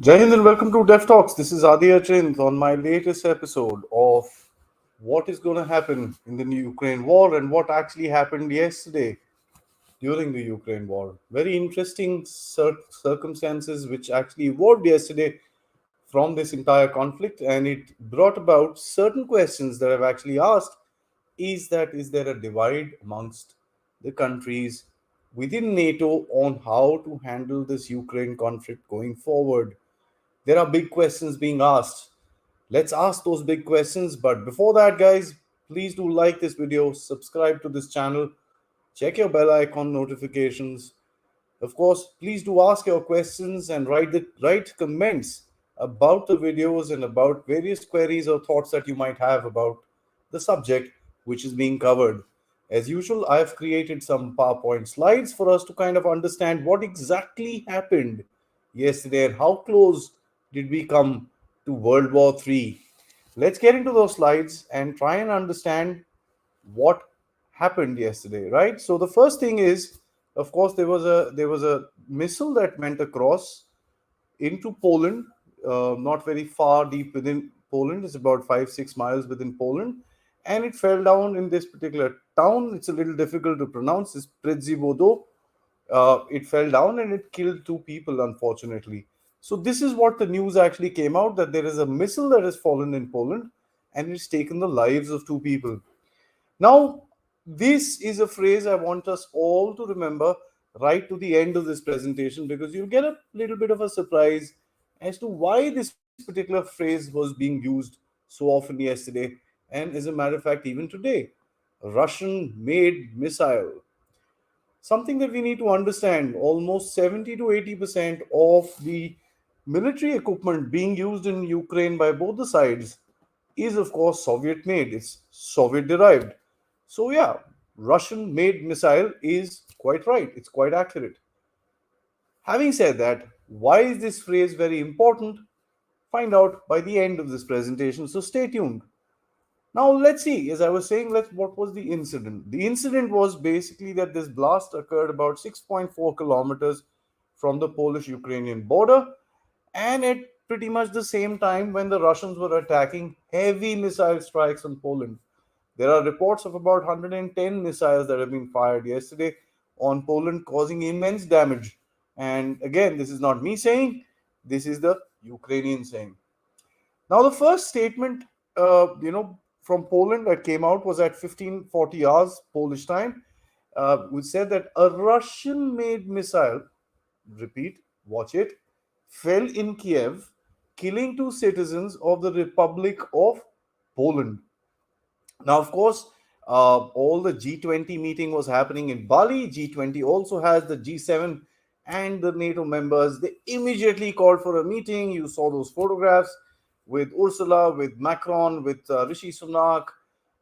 Jai Hind and welcome to Dev Talks. This is Aadi on my latest episode of what is going to happen in the Ukraine war and what actually happened yesterday during the Ukraine war. Very interesting circumstances which actually evolved yesterday from this entire conflict, and it brought about certain questions that I've actually asked. Is there a divide amongst the countries within NATO on how to handle this Ukraine conflict going forward? There are big questions being asked. Let's ask those big questions. But before that, guys, please do like this video, subscribe to this channel, check your bell icon notifications. Of course, please do ask your questions and write comments about the videos and about various queries or thoughts that you might have about the subject which is being covered. As usual, I have created some PowerPoint slides for us to kind of understand what exactly happened yesterday and how close did we come to World War III. Let's get into those slides and try and understand what happened yesterday, right? So the first thing is, of course, there was a missile that went across into Poland, not very far deep within Poland. It's about 5-6 miles within Poland, and it fell down in this particular town. It's a little difficult to pronounce. It's Predzibodo. It fell down and it killed two people, unfortunately. So this is what the news actually came out, that there is a missile that has fallen in Poland, and it's taken the lives of two people. Now, this is a phrase I want us all to remember right to the end of this presentation, because you'll get a little bit of a surprise as to why this particular phrase was being used so often yesterday, and as a matter of fact, even today. Russian made missile. Something that we need to understand: almost 70 to 80% of the military equipment being used in Ukraine by both the sides is, of course, Soviet made, it's Soviet derived. So, yeah, Russian made missile is quite right, it's quite accurate. Having said that, why is this phrase very important? Find out by the end of this presentation, so stay tuned. Now let's see. As I was saying, what was the incident? The incident was basically that this blast occurred about 6.4 kilometers from the Polish-Ukrainian border, and at pretty much the same time when the Russians were attacking heavy missile strikes on Poland. There are reports of about 110 missiles that have been fired yesterday on Poland, causing immense damage. And again, this is not me saying, this is the Ukrainian saying. Now, the first statement, from Poland that came out was at 15:40 hours Polish time, which said that a Russian-made missile, repeat, watch it, fell in Kiev, killing two citizens of the Republic of Poland. Now, of course, all the G20 meeting was happening in Bali. G20 also has the G7 and the NATO members. They immediately called for a meeting. You saw those photographs with Ursula, with Macron, with Rishi Sunak,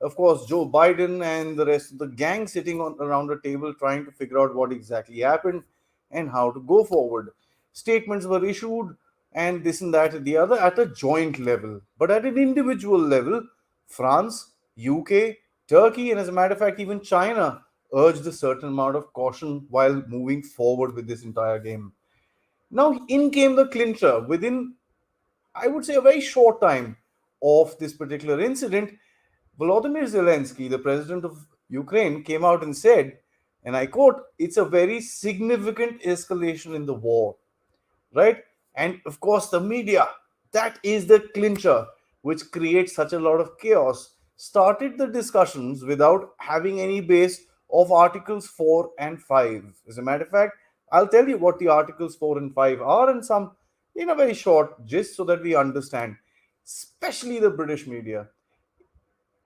of course, Joe Biden, and the rest of the gang sitting around a table trying to figure out what exactly happened and how to go forward. Statements were issued, and this and that and the other at a joint level. But at an individual level, France, UK, Turkey, and as a matter of fact, even China urged a certain amount of caution while moving forward with this entire game. Now, in came the clincher within, I would say, a very short time of this particular incident. Volodymyr Zelensky, the president of Ukraine, came out and said, and I quote, "It's a very significant escalation in the war," right? And of course, the media, that is the clincher, which creates such a lot of chaos, started the discussions without having any base of Articles 4 and 5. As a matter of fact, I'll tell you what the Articles 4 and 5 are in some, in a very short gist, so that we understand, especially the British media.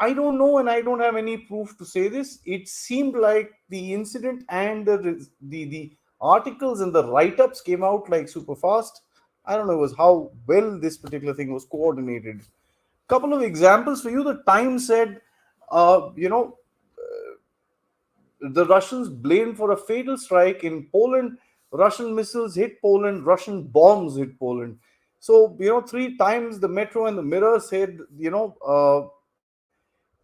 I don't know, and I don't have any proof to say this. It seemed like the incident and the articles and the write-ups came out like super fast. I don't know, it was how well this particular thing was coordinated. Couple of examples for you. The Times said, uh, you know, the Russians blamed for a fatal strike in Poland. Russian missiles hit Poland. Russian bombs hit Poland. So, three times the Metro and the Mirror said,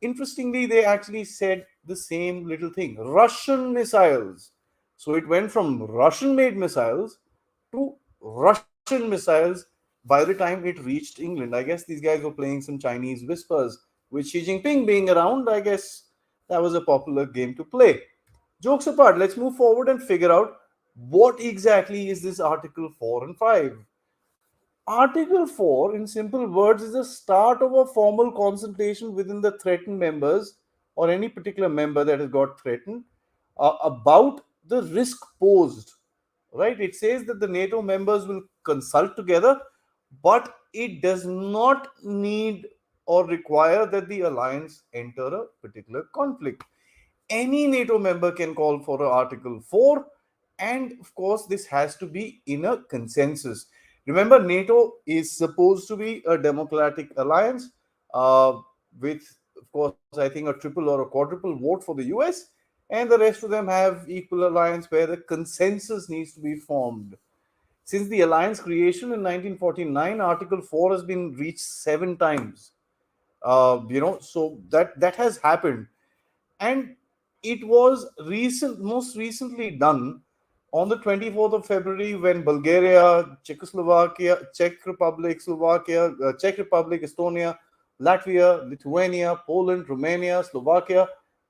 interestingly, they actually said the same little thing: Russian missiles. So it went from Russian made missiles to Russian missiles by the time it reached England, I guess these guys were playing some Chinese whispers. With Xi Jinping being around, I guess that was a popular game to play. Jokes apart, let's move forward and figure out what exactly is this Article 4 and 5. Article 4, in simple words, is the start of a formal consultation within the threatened members or any particular member that has got threatened about the risk posed. Right? It says that the NATO members will consult together, but it does not need or require that the alliance enter a particular conflict. Any NATO member can call for Article 4, and of course, this has to be in a consensus. Remember, NATO is supposed to be a democratic alliance with, of course, I think a triple or a quadruple vote for the US, and the rest of them have equal alliance where the consensus needs to be formed. Since the alliance creation in 1949, Article 4 has been reached 7 times. So that has happened, and it was most recently done on the 24th of February when Bulgaria, Czechoslovakia, Czech Republic, Slovakia, Czech Republic, Estonia, Latvia, Lithuania, Poland, Romania, Slovakia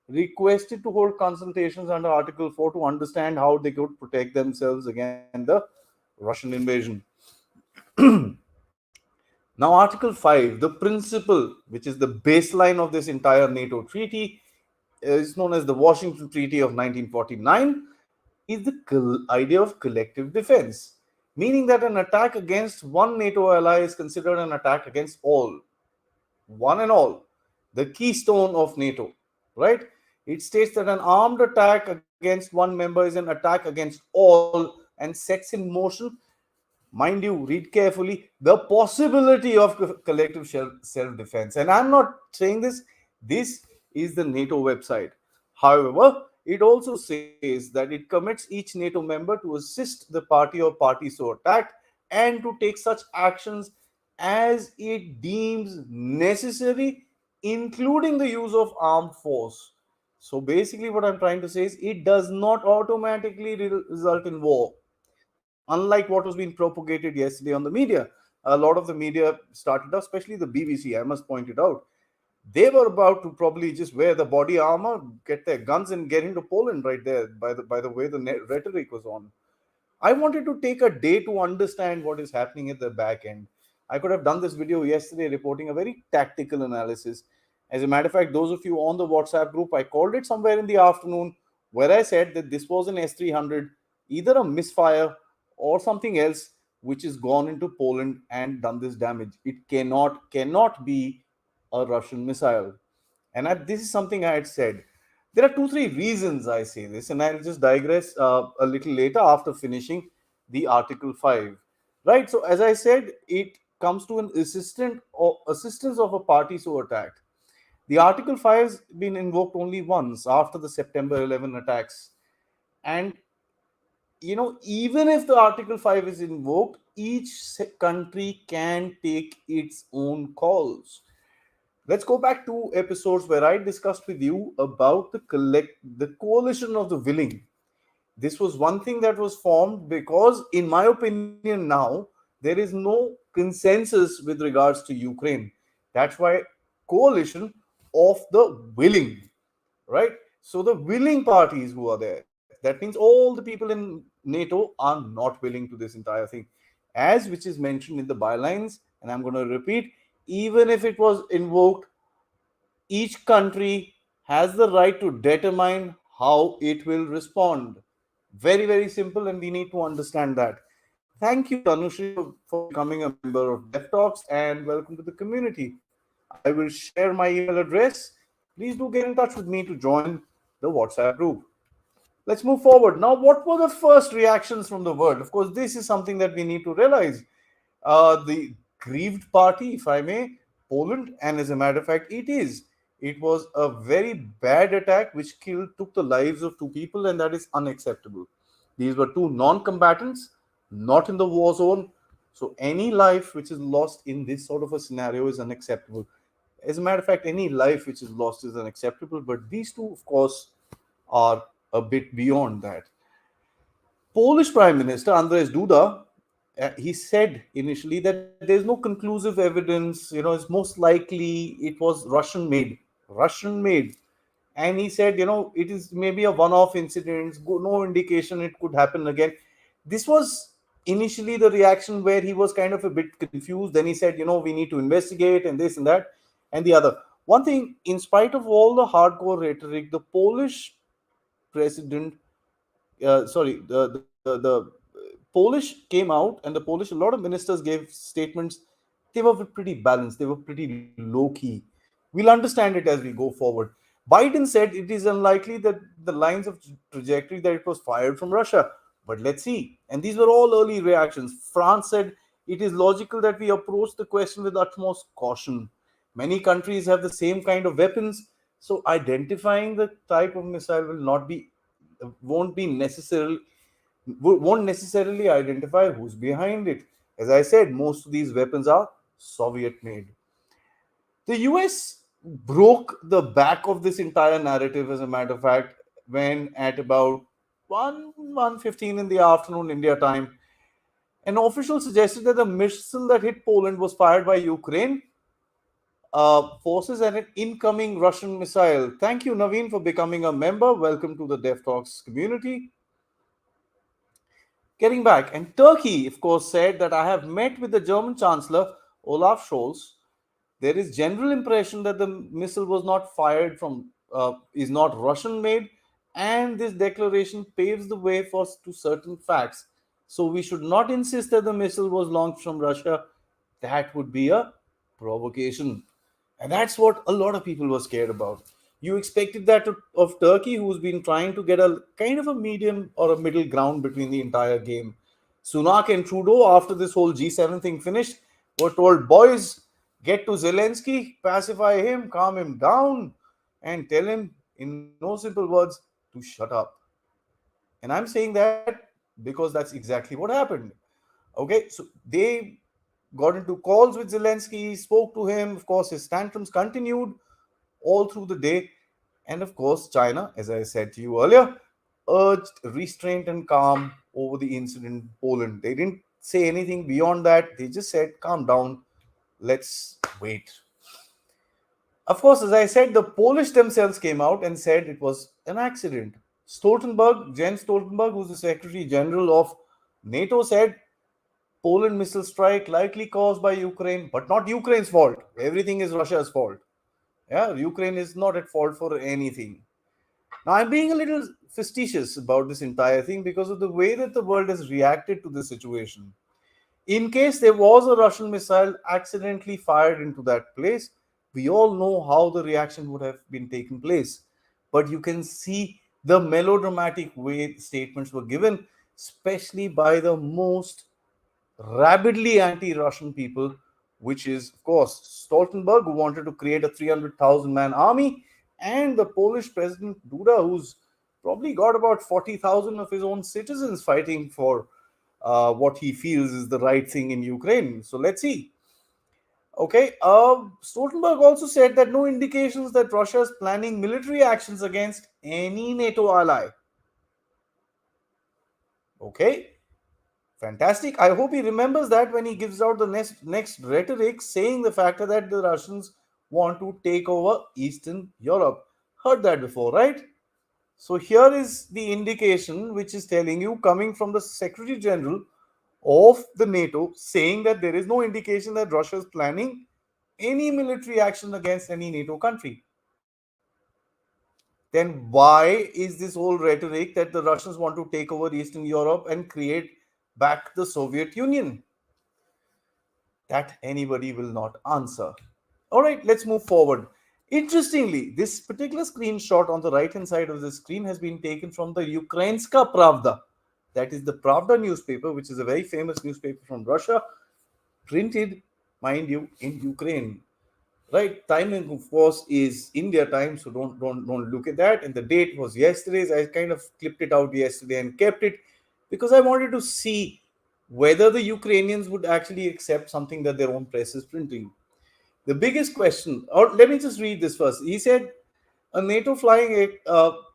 requested to hold consultations under Article 4 to understand how they could protect themselves against the Russian invasion. Now, Article 5, the principle, which is the baseline of this entire NATO treaty, is known as the Washington Treaty of 1949, is the idea of collective defense, meaning that an attack against one NATO ally is considered an attack against all, one and all, the keystone of NATO, right? It states that an armed attack against one member is an attack against all and sets in motion, mind you, read carefully, the possibility of collective self defense. And I'm not saying this is the NATO website. However, it also says that it commits each NATO member to assist the party or parties so attacked and to take such actions as it deems necessary, including the use of armed force. So basically, what I'm trying to say is it does not automatically result in war, unlike what was being propagated yesterday on the media. A lot of the media started off, especially the BBC, I must point it out. They were about to probably just wear the body armor, get their guns, and get into Poland right there by the way the rhetoric was on. I wanted to take a day to understand what is happening at the back end. I could have done this video yesterday reporting a very tactical analysis. As a matter of fact, those of you on the WhatsApp group, I called it somewhere in the afternoon where I said that this was an S-300, either a misfire or something else which has gone into Poland and done this damage. It cannot be a Russian missile. And this is something I had said. There are two, three reasons I say this, and I'll just digress a little later after finishing the Article 5. Right. So, as I said, it comes to an assistance of a party so attacked. The Article 5 has been invoked only once after the September 11 attacks. And, even if the Article 5 is invoked, each country can take its own calls. Let's go back to episodes where I discussed with you about the coalition of the willing. This was one thing that was formed because, in my opinion, now there is no consensus with regards to Ukraine. That's why coalition of the willing, right? So the willing parties who are there, that means all the people in NATO are not willing to this entire thing, as which is mentioned in the bylines. And I'm going to repeat, even if it was invoked, each country has the right to determine how it will respond. Very, very simple, and we need to understand that. Thank you, Tanushree, for becoming a member of Dev Talks, and welcome to the community. I will share my email address. Please do get in touch with me to join the WhatsApp group. Let's move forward. Now, what were the first reactions from the world? Of course, this is something that we need to realize. The grieved party, if I may, Poland, and as a matter of fact, it is. It was a very bad attack which took the lives of two people, and that is unacceptable. These were two non-combatants, not in the war zone. So any life which is lost in this sort of a scenario is unacceptable. As a matter of fact, any life which is lost is unacceptable. But these two, of course, are a bit beyond that. Polish Prime Minister Andrzej Duda He said initially that there's no conclusive evidence. It's most likely it was Russian made. And he said, it is maybe a one-off incident. No indication it could happen again. This was initially the reaction where he was kind of a bit confused. Then he said, we need to investigate and this and that and the other. One thing, in spite of all the hardcore rhetoric, the Polish president, sorry, the Polish came out, and the Polish, a lot of ministers gave statements. They were pretty balanced. They were pretty low key. We'll understand it as we go forward. Biden said it is unlikely that the lines of trajectory that it was fired from Russia, but let's see. And these were all early reactions. France said it is logical that we approach the question with utmost caution. Many countries have the same kind of weapons, so identifying the type of missile won't be necessarily won't necessarily identify who's behind it. As I said, most of these weapons are Soviet made. The US broke the back of this entire narrative, as a matter of fact, when at about 1:15 in the afternoon India time, an official suggested that the missile that hit Poland was fired by Ukraine forces and an incoming Russian missile. Thank you, Naveen, for becoming a member. Welcome to the Dev Talks community. Getting back, and Turkey, of course, said that I have met with the German Chancellor Olaf Scholz. There is general impression that the missile was not fired from, is not Russian made, and this declaration paves the way for to certain facts. So we should not insist that the missile was launched from Russia. That would be a provocation. And that's what a lot of people were scared about. You expected that of Turkey, who's been trying to get a kind of a medium or a middle ground between the entire game. Sunak and Trudeau, after this whole G7 thing finished, were told, boys, get to Zelensky, pacify him, calm him down, and tell him, in no simple words, to shut up. And I'm saying that because that's exactly what happened. Okay, so they got into calls with Zelensky, spoke to him. Of course, his tantrums continued all through the day. And of course, China, as I said to you earlier, urged restraint and calm over the incident in Poland. They didn't say anything beyond that. They just said, calm down, let's wait. Of course, as I said, the Polish themselves came out and said it was an accident. Jens Stoltenberg, who's the Secretary General of NATO, said Poland missile strike likely caused by Ukraine, but not Ukraine's fault. Everything is Russia's fault. Yeah, Ukraine is not at fault for anything. Now, I'm being a little facetious about this entire thing because of the way that the world has reacted to this situation. In case there was a Russian missile accidentally fired into that place, we all know how the reaction would have been taken place. But you can see the melodramatic way statements were given, especially by the most rabidly anti-Russian people, which is, of course, Stoltenberg, who wanted to create a 300,000 man army, and the Polish President Duda, who's probably got about 40,000 of his own citizens fighting for what he feels is the right thing in Ukraine. So let's see. Okay, Stoltenberg also said that no indications that Russia is planning military actions against any NATO ally. Okay, fantastic. I hope he remembers that when he gives out the next rhetoric saying the fact that the Russians want to take over Eastern Europe. Heard that before, right? So here is the indication which is telling you, coming from the Secretary General of the NATO, saying that there is no indication that Russia is planning any military action against any NATO country. Then why is this whole rhetoric that the Russians want to take over Eastern Europe and create back the Soviet Union? That anybody will not answer. All right, let's move forward. Interestingly, this particular screenshot on the right hand side of the screen has been taken from the Ukrainska Pravda. That is the Pravda newspaper, which is a very famous newspaper from Russia, printed, mind you, in Ukraine. Right, timing of course is India time, so don't look at that. And the date was yesterday's. I kind of clipped it out yesterday and kept it because I wanted to see whether the Ukrainians would actually accept something that their own press is printing. The biggest question, or let me just read this first. He said a NATO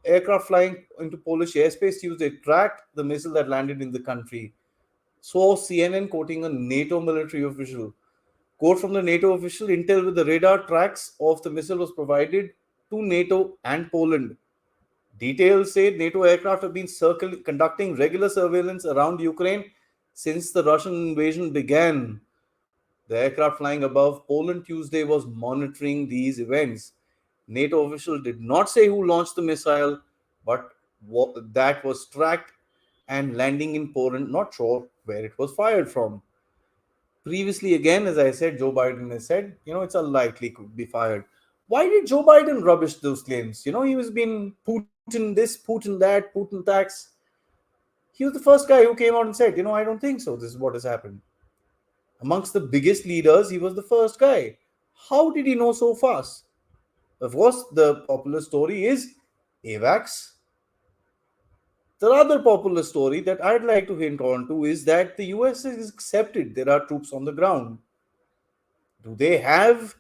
aircraft flying into Polish airspace Tuesday tracked the missile that landed in the country. So CNN quoting a NATO military official. Quote from the NATO official: Intel with the radar tracks of the missile was provided to NATO and Poland. Details say NATO aircraft have been conducting regular surveillance around Ukraine since the Russian invasion began. The aircraft flying above Poland Tuesday was monitoring these events. NATO official did not say who launched the missile, but that was tracked and landing in Poland, not sure where it was fired from. Previously, again, as I said, Joe Biden has said, it's unlikely could be fired. Why did Joe Biden rubbish those claims? He was being Putin this, Putin that, Putin tax. He was the first guy who came out and said, I don't think so. This is what has happened. Amongst the biggest leaders, he was the first guy. How did he know so fast? Of course, the popular story is AVAX. The other popular story that I'd like to hint on to is that the US has accepted there are troops on the ground. Do they have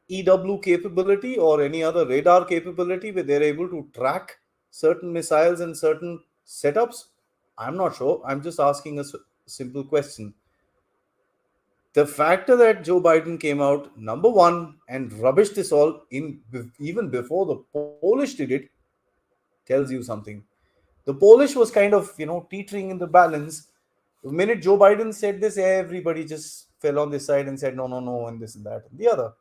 EW capability or any other radar capability where they're able to track certain missiles and certain setups? I'm not sure. I'm just asking a simple question. The factor that Joe Biden came out number one and rubbished this all in even before the Polish did it tells you something. The Polish was kind of teetering in the balance. The minute Joe Biden said this, everybody just fell on this side and said no, and this and that and the other.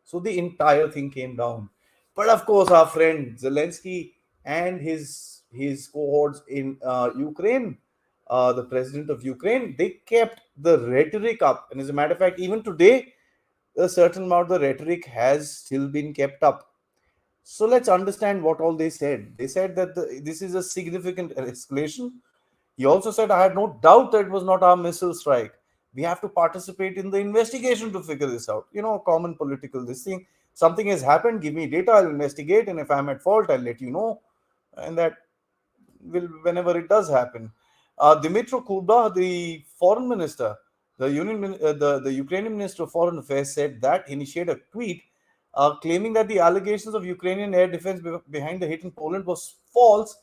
So the entire thing came down. But of course, our friend Zelensky and his cohorts in Ukraine, the president of Ukraine, they kept the rhetoric up. And as a matter of fact, even today, a certain amount of the rhetoric has still been kept up. So let's understand what all they said. They said that this is a significant escalation. He also said, I had no doubt that it was not our missile strike. We have to participate in the investigation to figure this out. Common political this thing. Something has happened, give me data, I'll investigate, and if I'm at fault, I'll let you know. And that will whenever it does happen. Dmytro Kulba, the foreign minister, the Ukrainian minister of foreign affairs, said that initiated a tweet claiming that the allegations of Ukrainian air defense behind the hit in Poland was false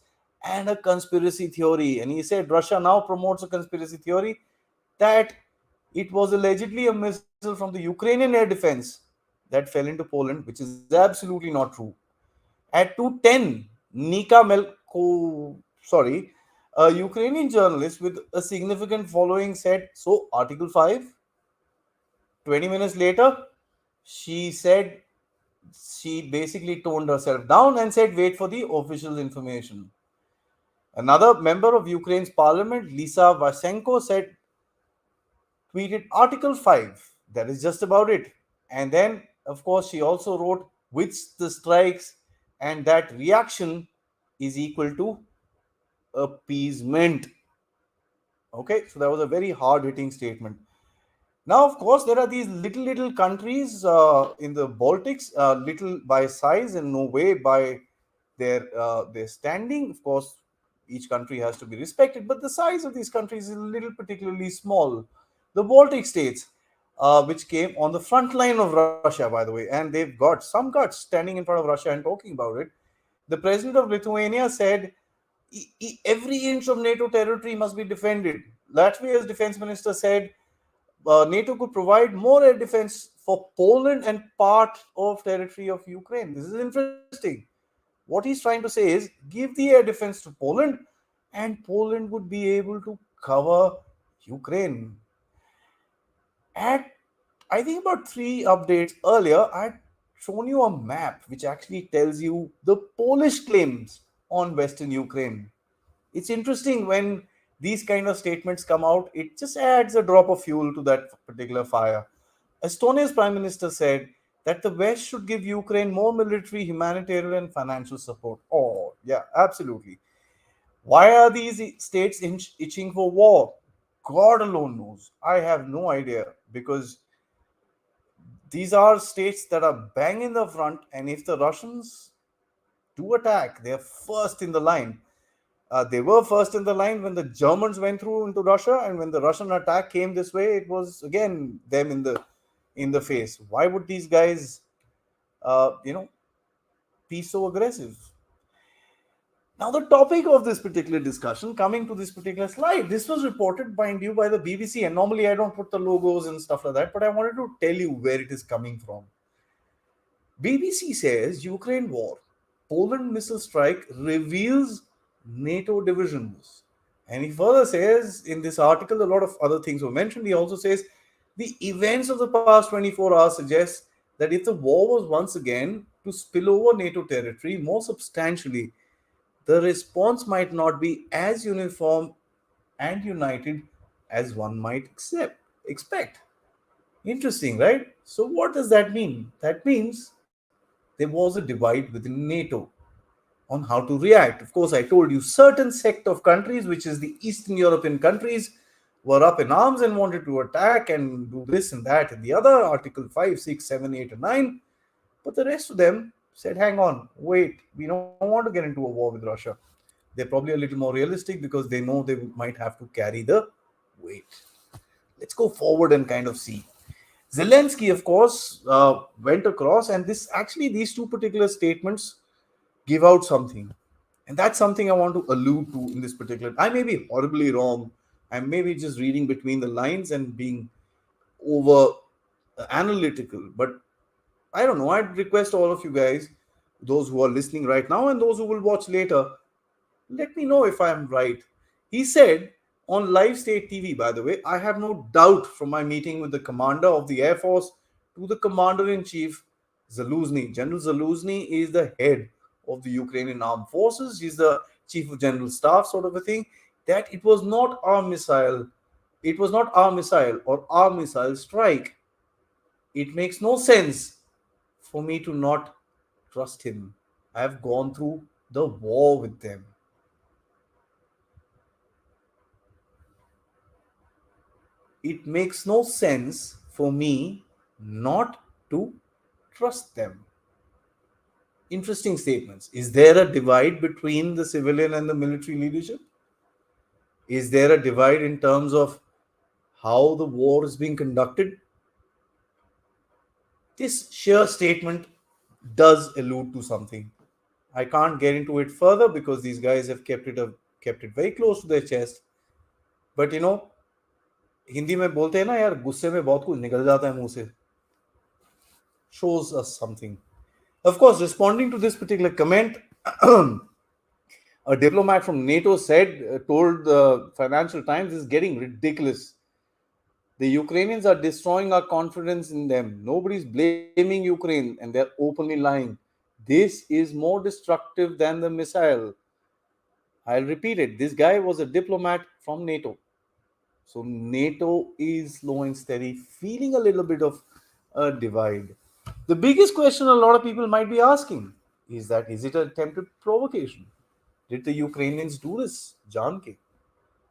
and a conspiracy theory. And he said Russia now promotes a conspiracy theory that it was allegedly a missile from the Ukrainian air defense that fell into Poland, which is absolutely not true. At 2:10, Nika Melko, sorry, a Ukrainian journalist with a significant following said, so Article 5. 20 minutes later, she said, she basically toned herself down and said, wait for the official information. Another member of Ukraine's parliament, Lisa Vasenko, said, tweeted Article 5. That is just about it. And then, of course, she also wrote, which the strikes and that reaction is equal to appeasement. Okay, so that was a very hard hitting statement. Now, of course, there are these little countries in the Baltics, little by size and no way by their standing. Of course, each country has to be respected, but the size of these countries is a little particularly small. The Baltic states, which came on the front line of Russia, by the way, and they've got some guts standing in front of Russia and talking about it. The president of Lithuania said every inch of NATO territory must be defended. Latvia's defense minister said NATO could provide more air defense for Poland and part of territory of Ukraine. This is interesting. What he's trying to say is give the air defense to Poland, and Poland would be able to cover Ukraine. At I think about 3 updates earlier, I'd shown you a map which actually tells you the Polish claims on Western Ukraine. It's interesting when these kind of statements come out, it just adds a drop of fuel to that particular fire. Estonia's prime minister said that the West should give Ukraine more military, humanitarian, and financial support. Oh, yeah, absolutely. Why are these states itching for war? God alone knows. I have no idea because these are states that are bang in the front, and if the Russians do attack, they're first in the line. They were first in the line when the Germans went through into Russia, and when the Russian attack came this way, it was again them in the face. Why would these guys, be so aggressive? Now, the topic of this particular discussion, coming to this particular slide, this was reported by you by the BBC. And normally I don't put the logos and stuff like that, but I wanted to tell you where it is coming from. BBC says Ukraine war, Poland missile strike reveals NATO divisions. And he further says in this article, a lot of other things were mentioned. He also says the events of the past 24 hours suggest that if the war was once again to spill over NATO territory more substantially, the response might not be as uniform and united as one might expect. Interesting, right? So, what does that mean? That means there was a divide within NATO on how to react. Of course, I told you certain sect of countries, which is the Eastern European countries, were up in arms and wanted to attack and do this and that and the other, Article 5, 6, 7, 8, and 9. But the rest of them said, hang on, wait, we don't want to get into a war with Russia. They're probably a little more realistic because they know they might have to carry the weight. Let's go forward and kind of see. Zelensky, of course, went across, and these two particular statements give out something. And that's something I want to allude to in this particular. I may be horribly wrong. I may be just reading between the lines and being over analytical, but I don't know. I'd request all of you guys, those who are listening right now and those who will watch later, let me know if I'm right. He said on live state TV, by the way, I have no doubt from my meeting with the commander of the Air Force to the commander in chief, Zaluzny. General Zaluzny is the head of the Ukrainian armed forces. He's the chief of general staff, sort of a thing. That it was not our missile. It was not our missile or our missile strike. It makes no sense for me to not trust him. I have gone through the war with them. It makes no sense for me not to trust them. Interesting statements. Is there a divide between the civilian and the military leadership? Is there a divide in terms of how the war is being conducted? This sheer statement does allude to something. I can't get into it further because these guys have kept it very close to their chest. But Hindi में बोलते हैं ना यार, गुस्से में बहुत कुछ निकल जाता है मुंह से. Shows us something. Of course, responding to this particular comment, a diplomat from NATO told the Financial Times, this is getting ridiculous. The Ukrainians are destroying our confidence in them. Nobody's blaming Ukraine and they're openly lying. This is more destructive than the missile. I'll repeat it. This guy was a diplomat from NATO. So NATO is slow and steady, feeling a little bit of a divide. The biggest question a lot of people might be asking is it an attempted provocation? Did the Ukrainians do this? Janke.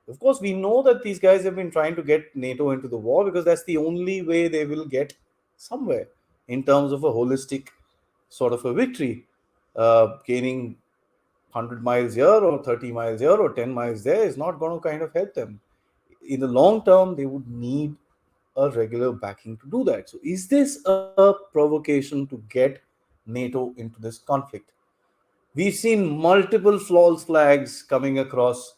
Of course, we know that these guys have been trying to get NATO into the war because that's the only way they will get somewhere in terms of a holistic sort of a victory. Gaining 100 miles here or 30 miles here or 10 miles there is not going to kind of help them. In the long term, they would need a regular backing to do that. So, is this a provocation to get NATO into this conflict? We've seen multiple false flags coming across.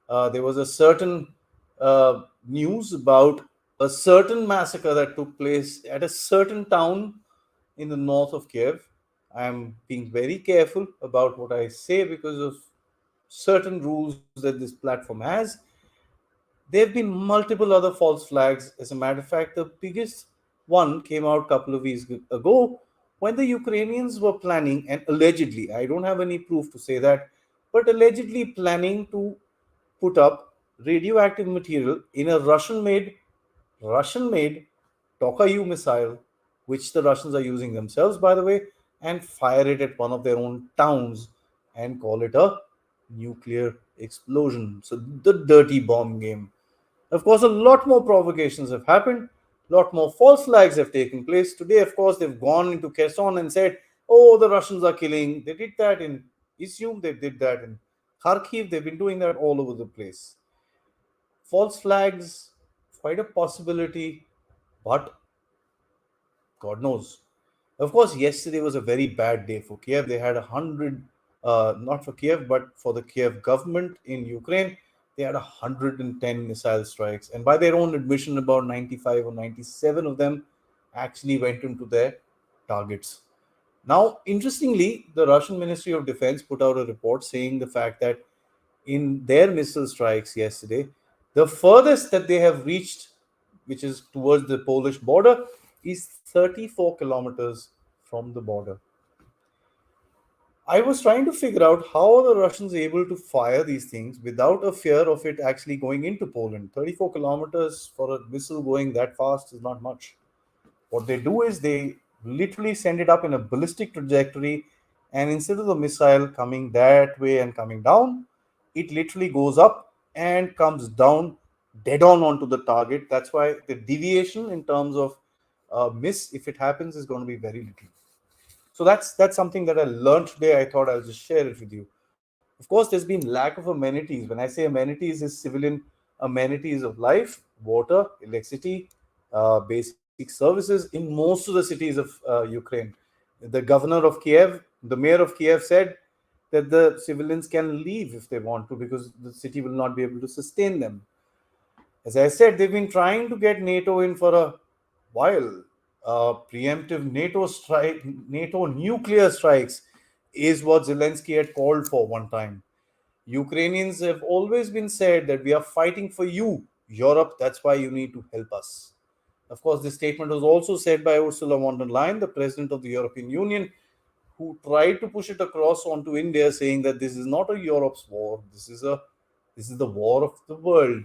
There was a certain news about a certain massacre that took place at a certain town in the north of Kiev. I'm being very careful about what I say because of certain rules that this platform has. There have been multiple other false flags. As a matter of fact, the biggest one came out a couple of weeks ago when the Ukrainians were planning, and allegedly, I don't have any proof to say that, but allegedly planning to put up radioactive material in a Russian made Tokayu missile, which the Russians are using themselves, by the way, and fire it at one of their own towns and call it a nuclear explosion. So the dirty bomb game. Of course, a lot more provocations have happened. A lot more false flags have taken place. Today, of course, they've gone into Kherson and said, oh, the Russians are killing. They did that in Izium. They did that in Kharkiv. They've been doing that all over the place. False flags, quite a possibility, but God knows. Of course, yesterday was a very bad day for Kiev. They had not for Kiev, but for the Kiev government in Ukraine. They had 110 missile strikes, and by their own admission, about 95 or 97 of them actually went into their targets. Now, interestingly, the Russian Ministry of Defense put out a report saying the fact that in their missile strikes yesterday, the furthest that they have reached, which is towards the Polish border, is 34 kilometers from the border. I was trying to figure out how are the Russians able to fire these things without a fear of it actually going into Poland. 34 kilometers for a missile going that fast is not much. What they do is they literally send it up in a ballistic trajectory, and instead of the missile coming that way and coming down, it literally goes up and comes down dead on onto the target. That's why the deviation in terms of miss, if it happens, is going to be very little. So that's something that I learned today. I thought I'll just share it with you. Of course, there's been lack of amenities. When I say amenities, is civilian amenities of life, water, electricity, basic services in most of the cities of Ukraine. The governor of Kiev, the mayor of Kiev said that the civilians can leave if they want to because the city will not be able to sustain them. As I said, they've been trying to get NATO in for a while. Preemptive NATO nuclear strikes is what Zelensky had called for one time. Ukrainians have always been said that we are fighting for you, Europe, that's why you need to help us. Of course, this statement was also said by Ursula von der Leyen, the president of the European Union, who tried to push it across onto India, saying that this is not a Europe's war, this is the war of the world,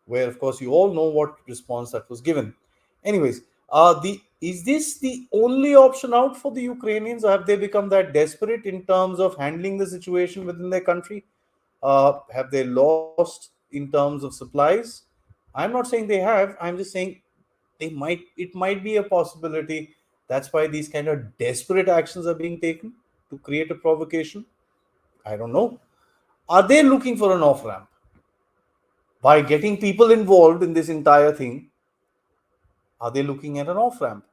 where of course you all know what response that was given. Anyways, the is this the only option out for the Ukrainians, or have they become that desperate in terms of handling the situation within their country? Have they lost in terms of supplies? I'm not saying they have. I'm just saying they might. It might be a possibility. That's why these kind of desperate actions are being taken to create a provocation. I don't know. Are they looking for an off ramp by getting people involved in this entire thing? Are they looking at an off ramp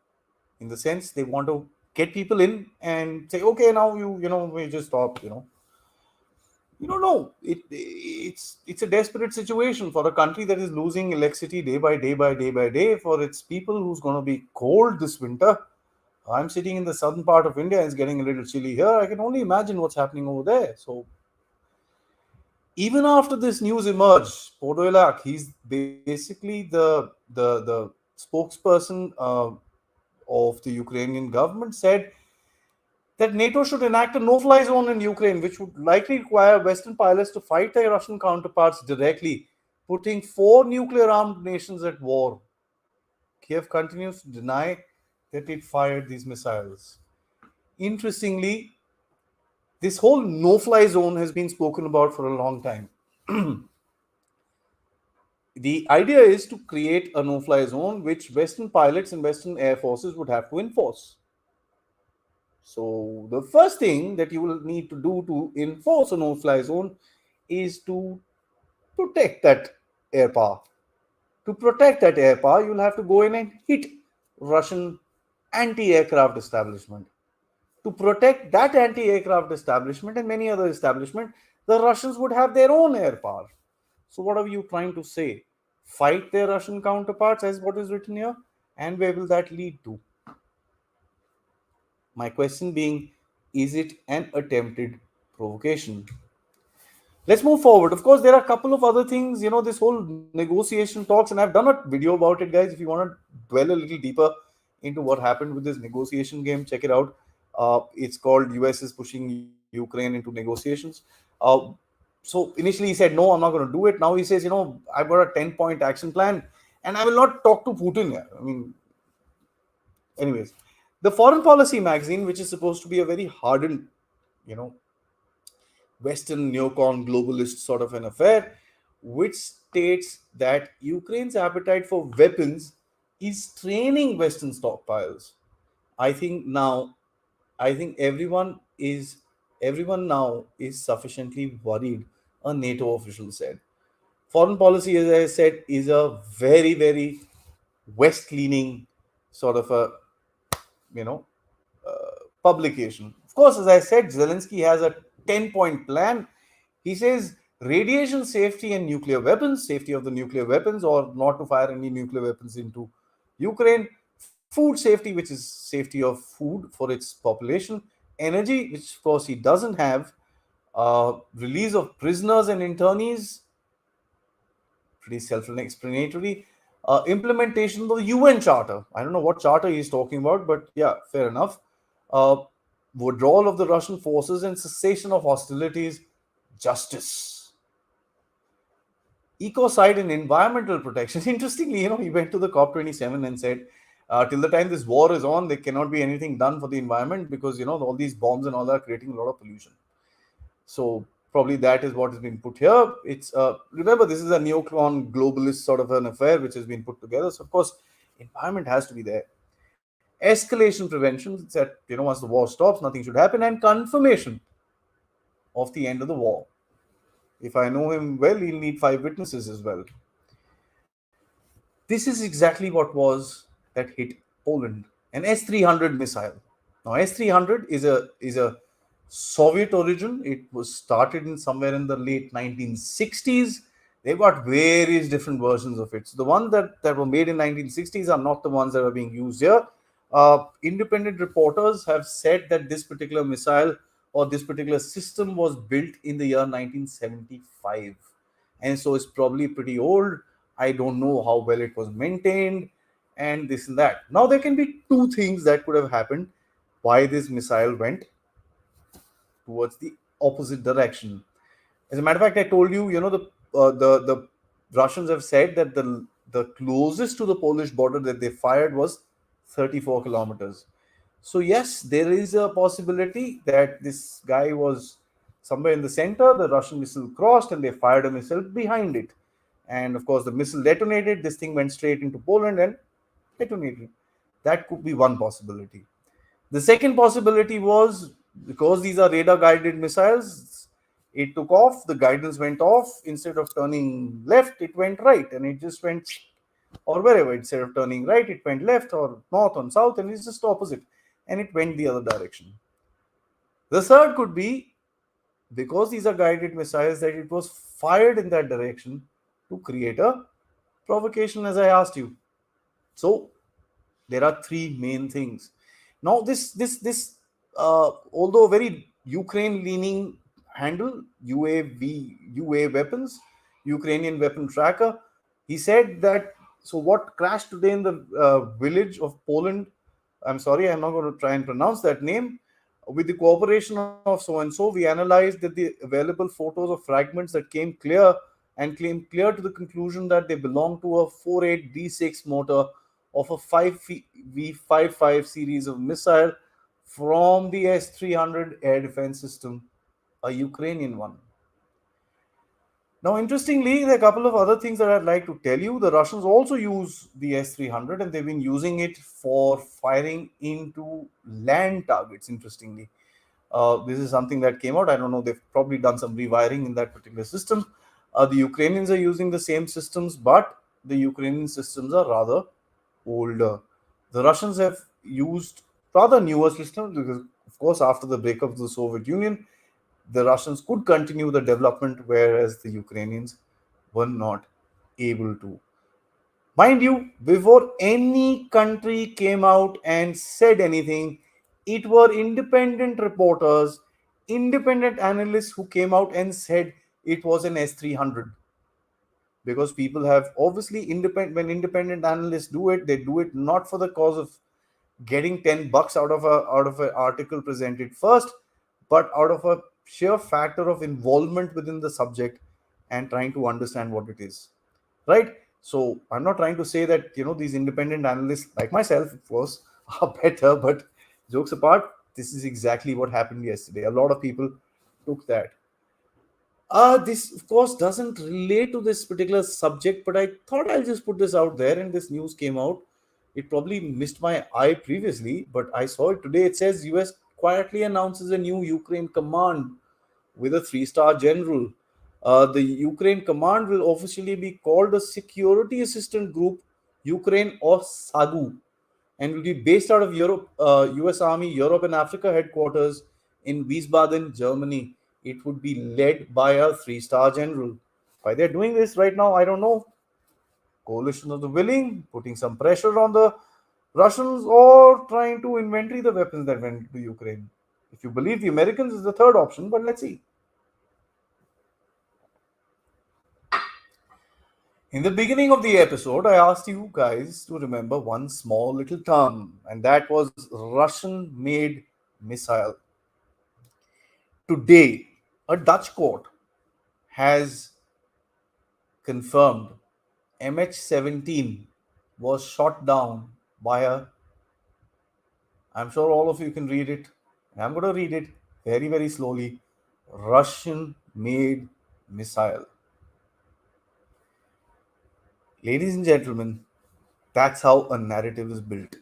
in the sense they want to get people in and say, okay, now we just stop. You don't know. It's a desperate situation for a country that is losing electricity day by day by day by day, for its people who's going to be cold this winter. I'm sitting in the southern part of India. It's getting a little chilly here. I can only imagine what's happening over there. So even after this news emerged, Podolak, he's basically the spokesperson of the Ukrainian government, said that NATO should enact a no-fly zone in Ukraine, which would likely require Western pilots to fight their Russian counterparts directly, putting four nuclear-armed nations at war. Kiev continues to deny that it fired these missiles. Interestingly, this whole no-fly zone has been spoken about for a long time. The idea is to create a no-fly zone which Western pilots and Western air forces would have to enforce. So the first thing that you will need to do to enforce a no-fly zone is to protect that air power. To protect that air power, you'll have to go in and hit Russian anti-aircraft establishment. To protect that anti-aircraft establishment and many other establishments, the Russians would have their own air power. So what are you trying to say? Fight their Russian counterparts, as what is written here? And where will that lead to? My question being, is it an attempted provocation? Let's move forward. Of course, there are a couple of other things, this whole negotiation talks, and I've done a video about it, guys. If you want to dwell a little deeper into what happened with this negotiation game, check it out. It's called US is pushing Ukraine into negotiations. So initially he said, no, I'm not going to do it. Now he says, I've got a 10-point action plan and I will not talk to Putin here. Anyways, the Foreign Policy magazine, which is supposed to be a very hardened, Western neocon globalist sort of an affair, which states that Ukraine's appetite for weapons is straining Western stockpiles. I think everyone now is sufficiently worried, a NATO official said. Foreign policy, as I said, is a very, very West-leaning sort of a, publication. Of course, as I said, Zelensky has a 10-point plan. He says radiation safety and nuclear weapons, safety of the nuclear weapons, or not to fire any nuclear weapons into Ukraine, food safety, which is safety of food for its population, energy, which of course he doesn't have, release of prisoners and internees, pretty self-explanatory. Implementation of the UN Charter. I don't know what charter he's talking about, but yeah, fair enough. Uh, Withdrawal of the Russian forces and cessation of hostilities. Justice. Ecocide and environmental protection. Interestingly, he went to the COP27 and said, till the time this war is on, there cannot be anything done for the environment because, all these bombs and all that are creating a lot of pollution. So probably that is what has been put here. It's remember, this is a neocon globalist sort of an affair which has been put together. So of course, environment has to be there. Escalation prevention, that once the war stops, nothing should happen, and confirmation of the end of the war. If I know him well, he'll need 5 witnesses as well. This is exactly what was that hit Poland, an S-300 missile. Now, S-300 is a Soviet origin. It was started in somewhere in the late 1960s. They've got various different versions of it. So the ones that were made in 1960s are not the ones that are being used here. Independent reporters have said that this particular missile or this particular system was built in the year 1975, and so it's probably pretty old. I don't know how well it was maintained, and this and that. Now, there can be two things that could have happened why this missile went towards the opposite direction. As a matter of fact, I told you, the Russians have said that the closest to the Polish border that they fired was 34 kilometers. So yes, there is a possibility that this guy was somewhere in the center. The Russian missile crossed, and they fired a missile behind it. And of course, the missile detonated. This thing went straight into Poland and detonated. That could be one possibility. The second possibility was, because these are radar guided missiles, it took off, the guidance went off. Instead of turning left, it went right, and it just went, or wherever. Instead of turning right, it went left or north or south, and it's just opposite, and it went the other direction. The third could be, because these are guided missiles, that it was fired in that direction to create a provocation, as I asked you. So there are three main things. Now, this although very Ukraine leaning handle, UA weapons, Ukrainian weapon tracker, he said that, so what crashed today in the village of Poland, I'm sorry, I'm not going to try and pronounce that name, with the cooperation of so and so, we analyzed that the available photos of fragments that came clear to the conclusion that they belong to a 48D6 motor of a 5V55 series of missile from the S-300 air defense system, a Ukrainian one. Now, interestingly, there are a couple of other things that I'd like to tell you. The Russians also use the S-300, and they've been using it for firing into land targets, interestingly. This is something that came out. I don't know, they've probably done some rewiring in that particular system. The Ukrainians are using the same systems, but the Ukrainian systems are rather older. The Russians have used rather newer systems because, of course, after the breakup of the Soviet Union, the Russians could continue the development, whereas the Ukrainians were not able to. Mind you, before any country came out and said anything, it were independent reporters, independent analysts who came out and said it was an S-300. Because people have obviously when independent analysts do it, they do it not for the cause of getting $10 out of an article presented first, but out of a sheer factor of involvement within the subject and trying to understand what it is, right? So I'm not trying to say that these independent analysts like myself, of course, are better, but jokes apart, this is exactly what happened yesterday. A lot of people took that. This, of course, doesn't relate to this particular subject, but I thought I'll just put this out there, and this news came out. It probably missed my eye previously, but I saw it today. It says US quietly announces a new Ukraine command with a 3-star general. The Ukraine command will officially be called a Security Assistant Group Ukraine, or SAGU, and will be based out of Europe, US Army Europe and Africa headquarters in Wiesbaden, Germany. it would be led by a three-star general. Why they're doing this right now, I don't know. Coalition of the willing, putting some pressure on the Russians, or trying to inventory the weapons that went to Ukraine. If you believe the Americans is the third option, but let's see. In the beginning of the episode, I asked you guys to remember one small little term, and that was Russian made missile. Today, a Dutch court has confirmed MH17 was shot down by a, I'm sure all of you can read it. I'm going to read it very, very slowly. Russian made missile. Ladies and gentlemen, that's how a narrative is built.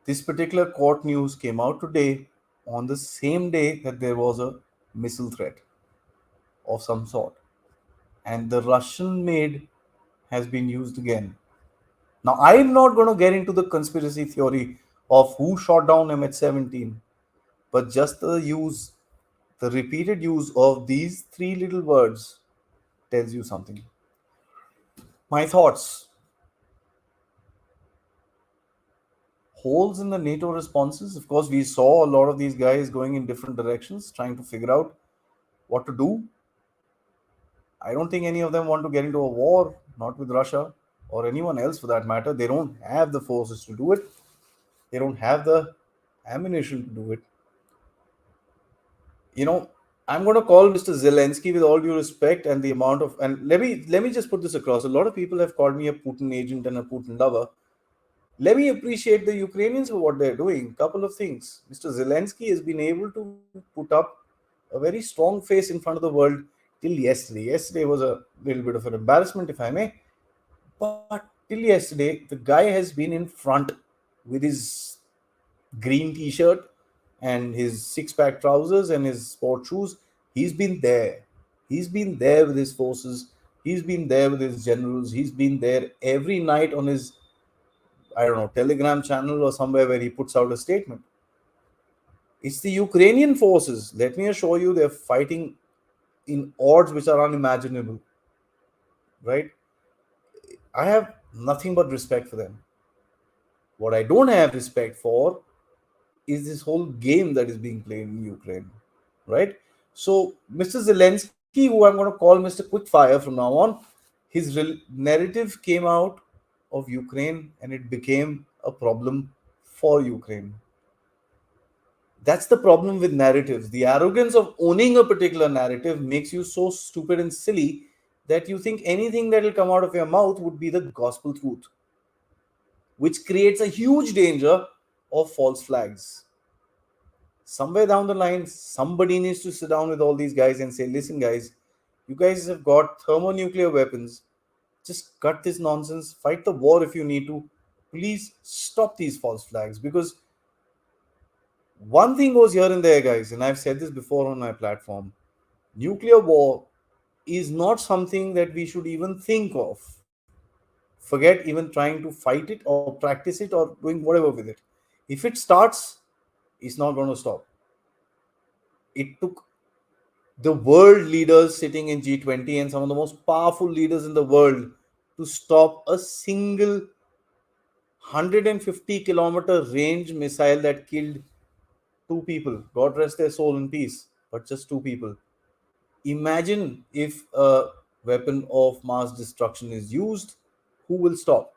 This particular court news came out today on the same day that there was a missile threat of some sort. And the Russian made has been used again. Now, I'm not going to get into the conspiracy theory of who shot down MH17, but just the repeated use of these three little words tells you something. My thoughts: holes in the NATO responses. Of course, we saw a lot of these guys going in different directions, trying to figure out what to do. I don't think any of them want to get into a war, not with Russia or anyone else for that matter. They don't have the forces to do it, they don't have the ammunition to do it. You know, I'm going to call Mr. Zelensky, with all due respect, and the amount of, and let me just put this across. A lot of people have called me a Putin agent and a Putin lover. Let me appreciate the Ukrainians for what they're doing. Couple of things. Mr. Zelensky has been able to put up a very strong face in front of the world till yesterday. Yesterday was a little bit of an embarrassment, if I may. But till yesterday, the guy has been in front with his green t-shirt and his six-pack trousers and his sport shoes. He's been there. He's been there with his forces. He's been there with his generals. He's been there every night on his, I don't know, Telegram channel or somewhere where he puts out a statement. It's the Ukrainian forces. Let me assure you, they're fighting in odds which are unimaginable. Right? I have nothing but respect for them. What I don't have respect for is this whole game that is being played in Ukraine. Right? So, Mr. Zelensky, who I'm going to call Mr. Quickfire from now on, his narrative came out of Ukraine and it became a problem for Ukraine. That's the problem with narratives. The arrogance of owning a particular narrative makes you so stupid and silly that you think anything that will come out of your mouth would be the gospel truth, which creates a huge danger of false flags. Somewhere down the line, somebody needs to sit down with all these guys and say, listen, guys, you guys have got thermonuclear weapons. Just cut this nonsense. Fight the war if you need to. Please stop these false flags, because one thing goes here and there, guys, and I've said this before on my platform. Nuclear war is not something that we should even think of. Forget even trying to fight it or practice it or doing whatever with it. If it starts, it's not going to stop. It took the world leaders sitting in G20 and some of the most powerful leaders in the world to stop a single 150-kilometer range missile that killed two people. God rest their soul in peace, but just two people. Imagine if a weapon of mass destruction is used, who will stop?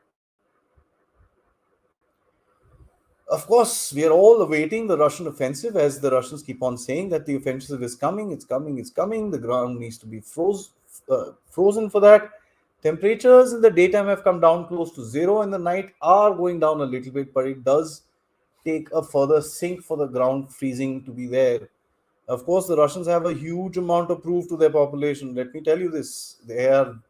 Of course, we are all awaiting the Russian offensive, as the Russians keep on saying that the offensive is coming, it's coming, it's coming. The ground needs to be frozen for that. Temperatures in the daytime have come down close to zero, and the night are going down a little bit, but it does take a further sink for the ground freezing to be there. Of course, the Russians have a huge amount of proof to their population. Let me tell you this: the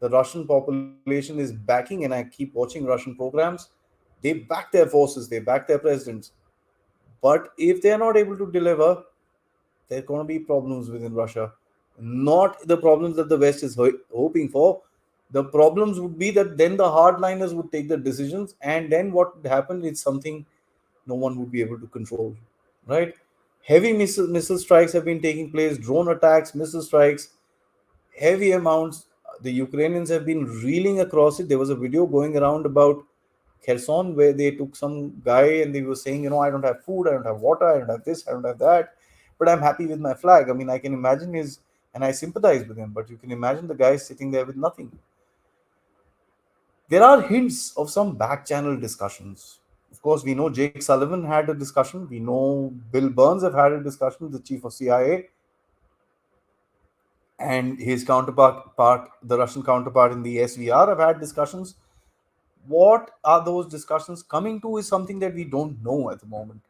Russian population is backing, and I keep watching Russian programs. They back their forces, they back their presidents. But if they are not able to deliver, there are going to be problems within Russia. Not the problems that the West is hoping for. The problems would be that then the hardliners would take the decisions, and then what would happen is something no one would be able to control, right? Heavy missile strikes have been taking place, drone attacks, missile strikes, heavy amounts. The Ukrainians have been reeling across it. There was a video going around about Kherson where they took some guy and they were saying, I don't have food, I don't have water, I don't have this, I don't have that, but I'm happy with my flag. I mean, I can imagine his, and I sympathize with him, but you can imagine the guy sitting there with nothing. There are hints of some back channel discussions. Of course, we know Jake Sullivan had a discussion. We know Bill Burns have had a discussion, the chief of CIA, and his the Russian counterpart in the SVR, have had discussions. What are those discussions coming to is something that we don't know at the moment.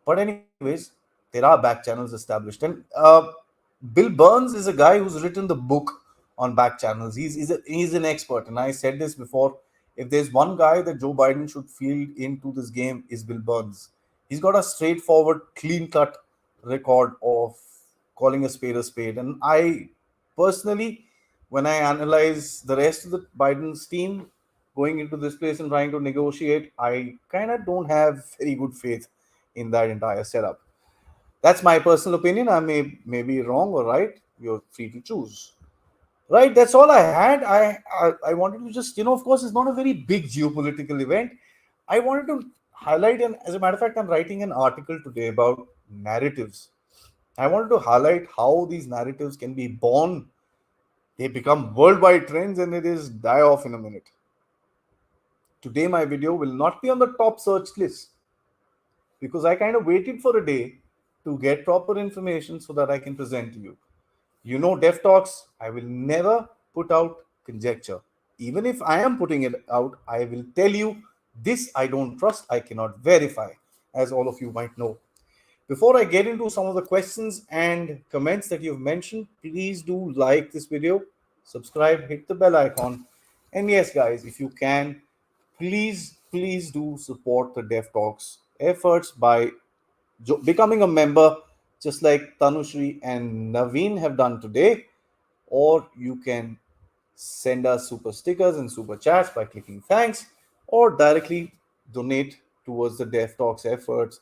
But anyways, there are back channels established, and Bill Burns is a guy who's written the book on back channels. He's an expert, and I said this before. If there's one guy that Joe Biden should field into this game, is Bill Burns. He's got a straightforward, clean-cut record of calling a spade. And I personally, when I analyze the rest of the Biden's team going into this place and trying to negotiate, I kind of don't have very good faith in that entire setup. That's my personal opinion. I may be wrong or right. You're free to choose. Right, that's all I had. I wanted to just, of course, it's not a very big geopolitical event. I wanted to highlight, and as a matter of fact, I'm writing an article today about narratives. I wanted to highlight how these narratives can be born, they become worldwide trends, and it is die off in a minute. Today, my video will not be on the top search list because I kind of waited for a day to get proper information so that I can present to you. Dev Talks, I will never put out conjecture. Even if I am putting it out, I will tell you this I don't trust, I cannot verify, as all of you might know. Before I get into some of the questions and comments that you've mentioned, please do like this video, subscribe, hit the bell icon. And yes, guys, if you can, please do support the Dev Talks efforts by becoming a member, just like Tanushri and Naveen have done today. Or you can send us super stickers and super chats by clicking thanks, or directly donate towards the Dev Talks efforts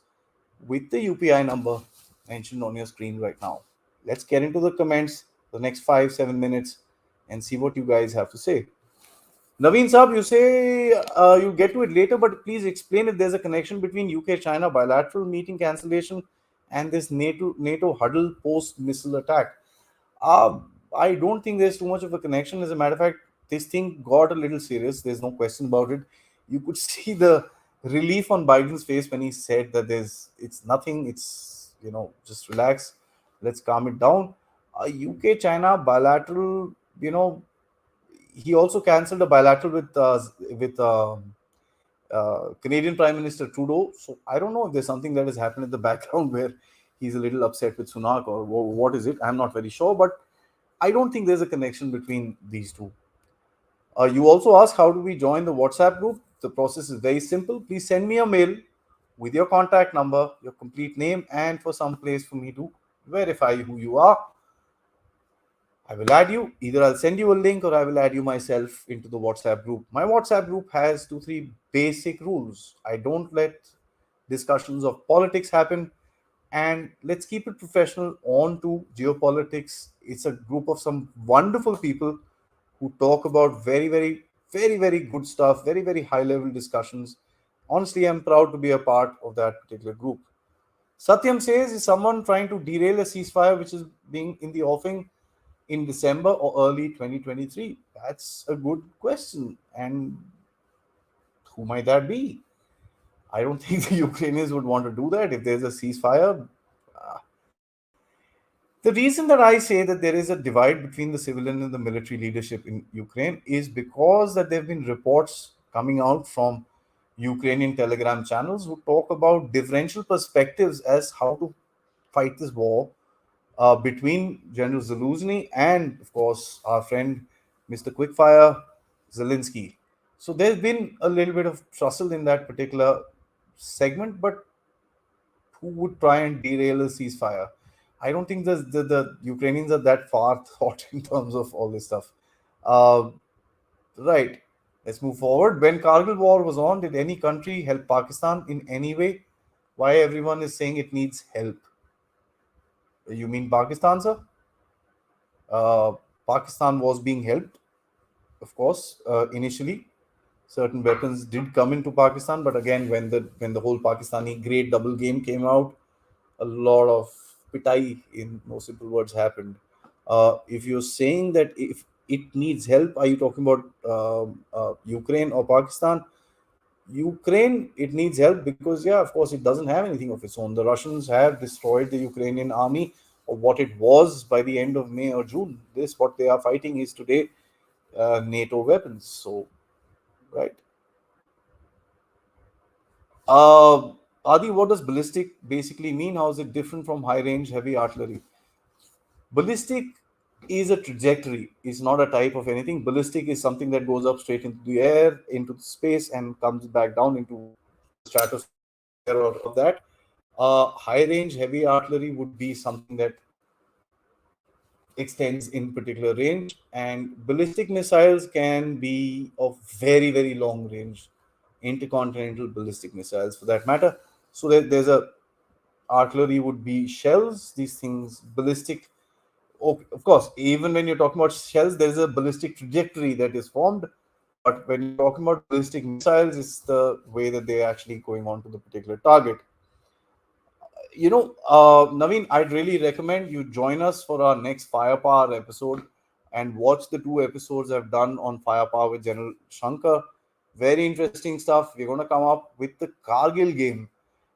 with the UPI number mentioned on your screen right now. Let's get into the comments the next 5-7 minutes and see what you guys have to say. Naveen Saab, you say you get to it later, but please explain if there's a connection between UK-China bilateral meeting cancellation and this NATO huddle post-missile attack. Uh, I don't think there's too much of a connection. As a matter of fact, this thing got a little serious. There's no question about it. You could see the relief on Biden's face when he said that it's nothing. It's, just relax. Let's calm it down. UK-China bilateral, he also cancelled a bilateral with Canadian Prime Minister Trudeau. So I don't know if there's something that has happened in the background where he's a little upset with Sunak, or what is it. I'm not very sure, but I don't think there's a connection between these two. You also ask, how do we join the WhatsApp group? The process is very simple. Please send me a mail with your contact number, your complete name, and for some place for me to verify who you are. I will add you. Either I'll send you a link or I will add you myself into the WhatsApp group. My WhatsApp group has 2-3 basic rules. I don't let discussions of politics happen, and let's keep it professional on to geopolitics. It's a group of some wonderful people who talk about very, very, very, very good stuff, very, very high level discussions. Honestly, I'm proud to be a part of that particular group. Satyam says, is someone trying to derail a ceasefire which is being in the offing in December or early 2023? That's a good question. And who might that be? I don't think the Ukrainians would want to do that if there's a ceasefire. The reason that I say that there is a divide between the civilian and the military leadership in Ukraine is because that there have been reports coming out from Ukrainian Telegram channels who talk about differential perspectives as how to fight this war between General Zelensky and, of course, our friend Mr. Quickfire Zelensky. So there's been a little bit of tussle in that particular segment, but who would try and derail a ceasefire? I don't think the Ukrainians are that far thought in terms of all this stuff. Uh, right. Let's move forward. When Kargil war was on, did any country help Pakistan in any way? Why everyone is saying it needs help? You mean Pakistan, sir? Uh, Pakistan was being helped, of course, initially. Certain weapons did come into Pakistan, but again, when the whole Pakistani great double game came out, a lot of pitai, in no simple words, happened. If you're saying that if it needs help, are you talking about Ukraine or Pakistan? Ukraine, it needs help because, yeah, of course, it doesn't have anything of its own. The Russians have destroyed the Ukrainian army, or what it was, by the end of May or June. This, what they are fighting, is today NATO weapons. So, right. Uh, Adi, what does ballistic basically mean? How is it different from high range heavy artillery? Ballistic is a trajectory, it's not a type of anything. Ballistic is something that goes up straight into the air, into the space, and comes back down into the stratosphere or of that. High range heavy artillery would be something that extends in particular range, and ballistic missiles can be of very, very long range, intercontinental ballistic missiles for that matter. So there's a artillery would be shells, these things, ballistic. Okay, of course, even when you're talking about shells, there's a ballistic trajectory that is formed. But when you're talking about ballistic missiles, it's the way that they're actually going on to the particular target. Naveen, I'd really recommend you join us for our next firepower episode and watch the two episodes I've done on firepower with General Shankar. Very interesting stuff. We're going to come up with the Kargil game.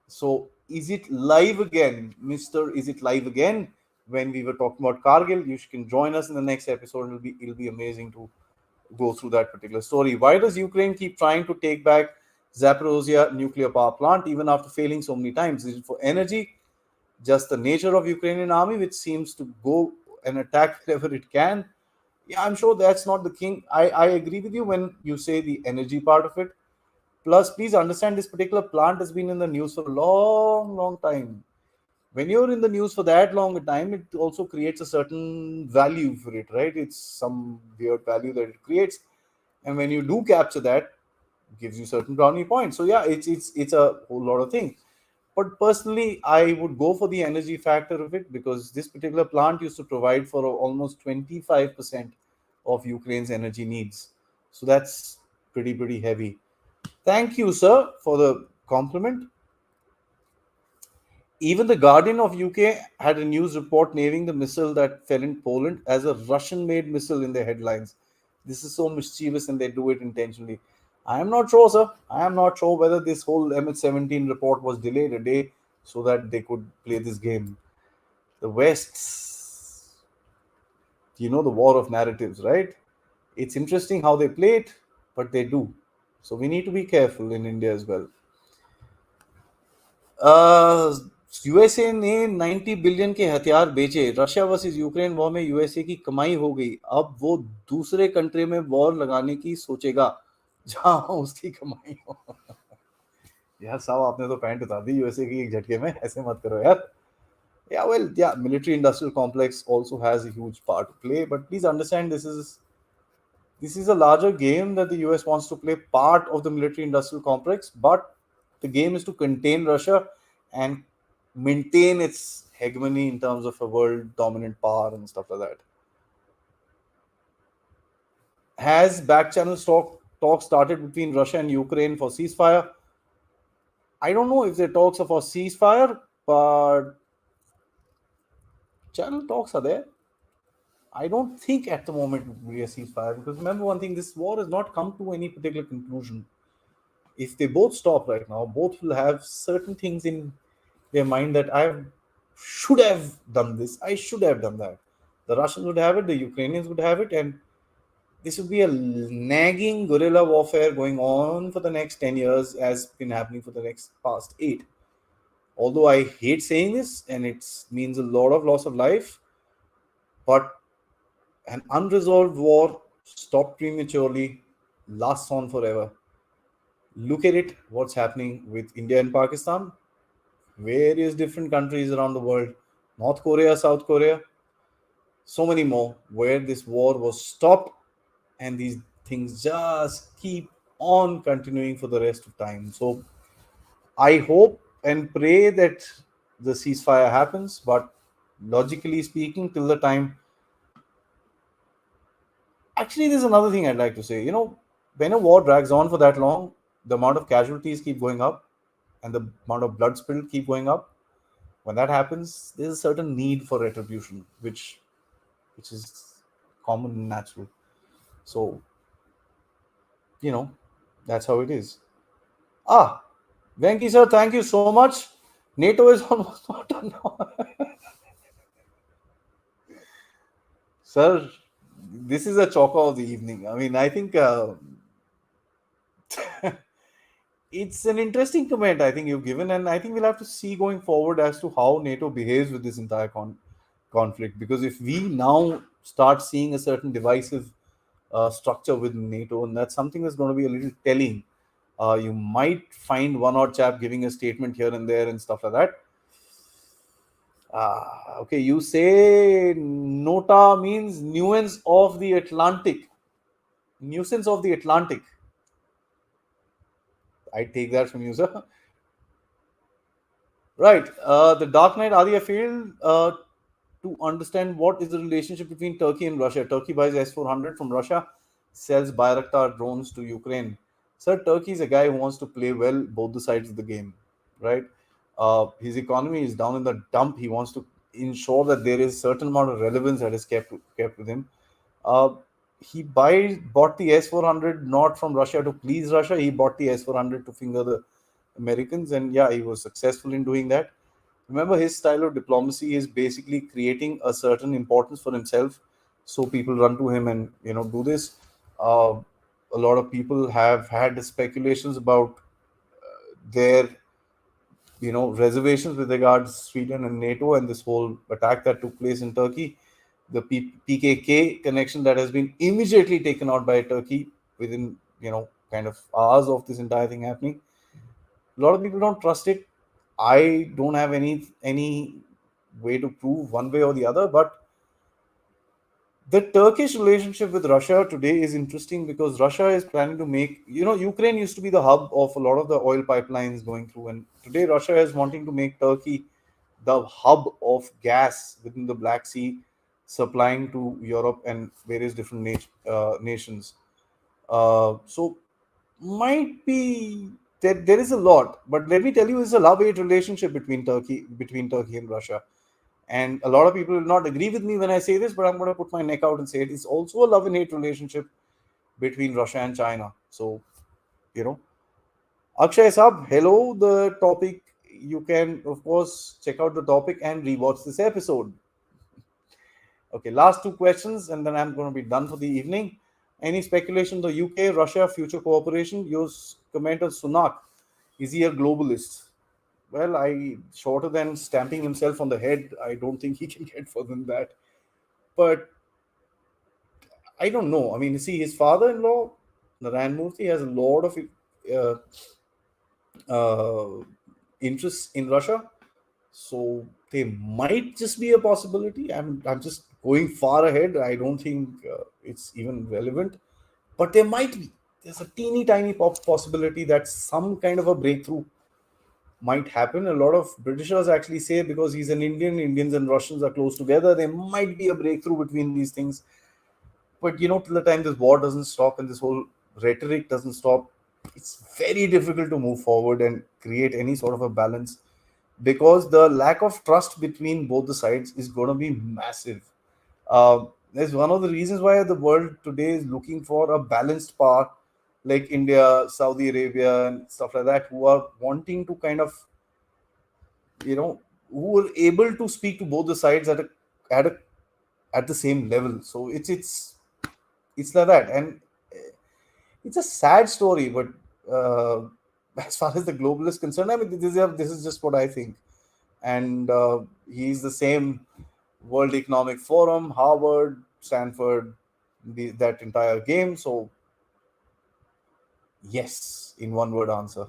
So, is it live again, Mister? Is it live again? When we were talking about Kargil, you can join us in the next episode. It'll be amazing to go through that particular story. Why does Ukraine keep trying to take back Zaporozhye nuclear power plant even after failing so many times? Is it for energy? Just the nature of Ukrainian army, which seems to go and attack wherever it can? Yeah, I'm sure that's not the king. I agree with you when you say the energy part of it. Plus, please understand this particular plant has been in the news for a long, long time. When you're in the news for that long a time, it also creates a certain value for it, right? It's some weird value that it creates. And when you do capture that, it gives you certain brownie points. So yeah, it's a whole lot of things. But personally, I would go for the energy factor of it because this particular plant used to provide for almost 25% of Ukraine's energy needs. So that's pretty heavy. Thank you, sir, for the compliment. Even the Guardian of UK had a news report naming the missile that fell in Poland as a Russian-made missile in their headlines. This is so mischievous, and they do it intentionally. I am not sure, sir. I am not sure whether this whole MH17 report was delayed a day so that they could play this game. The West, the war of narratives, right? It's interesting how they play it, but they do. So we need to be careful in India as well. USA ने 90 billion के हथियार बेचे। Russia versus Ukraine war में USA की कमाई हो गई। अब वो दूसरे कंट्री में वॉर लगाने की सोचेगा जहां उसकी कमाई हो। यार साहब, आपने तो पैंट उतार दी यूएसए की एक झटके में। ऐसे मत करो यार। Yeah, well, yeah, military industrial complex also has a huge part to play, but please understand this is a larger game that the US wants to play part of the military industrial complex, but the game is to contain Russia and maintain its hegemony in terms of a world dominant power and stuff like that. Has back channel talk started between Russia and Ukraine for ceasefire? I don't know if there talks of a ceasefire, but channel talks are there. I don't think at the moment it will be a ceasefire because remember one thing: this war has not come to any particular conclusion. If they both stop right now, both will have certain things in their mind that I should have done this, I should have done that. The Russians would have it, the Ukrainians would have it, and this would be a nagging guerrilla warfare going on for the next 10 years, as been happening for the next past 8. Although I hate saying this and it means a lot of loss of life, but an unresolved war stopped prematurely lasts on forever. Look at it, what's happening with India and Pakistan, various different countries around the world, North Korea, South Korea, so many more, where this war was stopped and these things just keep on continuing for the rest of time. So I hope and pray that the ceasefire happens, but logically speaking, till the time. Actually, there's another thing I'd like to say. When a war drags on for that long, the amount of casualties keep going up, and the amount of blood spilled keep going up. When that happens, there's a certain need for retribution, which is common and natural. So, you know, that's how it is. Ah, Venki sir, thank you so much. NATO is almost not done now. Sir, this is a choker of the evening. I mean, I think it's an interesting comment I think you've given, and I think we'll have to see going forward as to how NATO behaves with this entire conflict. Because if we now start seeing a certain divisive structure within NATO, and that's something that's going to be a little telling. You might find one odd chap giving a statement here and there and stuff like that. Okay, you say nota means nuance of the Atlantic. Nuisance of the Atlantic. I take that from you, sir. Right. The Dark Knight, Adi, I failed to understand what is the relationship between Turkey and Russia. Turkey buys S-400 from Russia, sells Bayraktar drones to Ukraine. Sir, Turkey is a guy who wants to play well both the sides of the game, right? His economy is down in the dump. He wants to ensure that there is certain amount of relevance that is kept with him. Uh, he bought the S-400 not from Russia to please Russia. He bought the S-400 to finger the Americans, and yeah, he was successful in doing that. Remember, his style of diplomacy is basically creating a certain importance for himself, so people run to him and do this. Uh, a lot of people have had speculations about their reservations with regards to Sweden and NATO and this whole attack that took place in Turkey. The PKK connection that has been immediately taken out by Turkey within kind of hours of this entire thing happening. A lot of people don't trust it. I don't have any way to prove one way or the other, but the Turkish relationship with Russia today is interesting because Russia is planning to make, Ukraine used to be the hub of a lot of the oil pipelines going through, and today Russia is wanting to make Turkey the hub of gas within the Black Sea, supplying to Europe and various different nations. So might be that there is a lot, but let me tell you, it's a love-hate relationship between Turkey and Russia. And a lot of people will not agree with me when I say this, but I'm going to put my neck out and say it is also a love and hate relationship between Russia and China. So, you know, Akshay Sab, hello. The topic, you can, of course, check out the topic and rewatch this episode. Okay, last two questions, and then I'm going to be done for the evening. Any speculation the UK Russia future cooperation? Your comment on Sunak. Is he a globalist? Well, shorter than stamping himself on the head, I don't think he can get further than that. But I don't know. I mean, see, his father-in-law, Narayan Murthy, has a lot of uh, uh, interests in Russia, so they might just be a possibility. I'm just going far ahead. I don't think it's even relevant, but there might be. There's a teeny tiny possibility that some kind of a breakthrough might happen. A lot of Britishers actually say because he's an Indian, Indians and Russians are close together. There might be a breakthrough between these things. But till the time this war doesn't stop and this whole rhetoric doesn't stop, it's very difficult to move forward and create any sort of a balance because the lack of trust between both the sides is going to be massive. There's one of the reasons why the world today is looking for a balanced power like India, Saudi Arabia, and stuff like that, who are wanting to kind of, who are able to speak to both the sides at a at the same level. So it's like that, and it's a sad story. But uh, as far as the global is concerned, I mean, this is just what I think. And he's the same World Economic Forum, Harvard, Stanford, that entire game. So yes, in one word answer.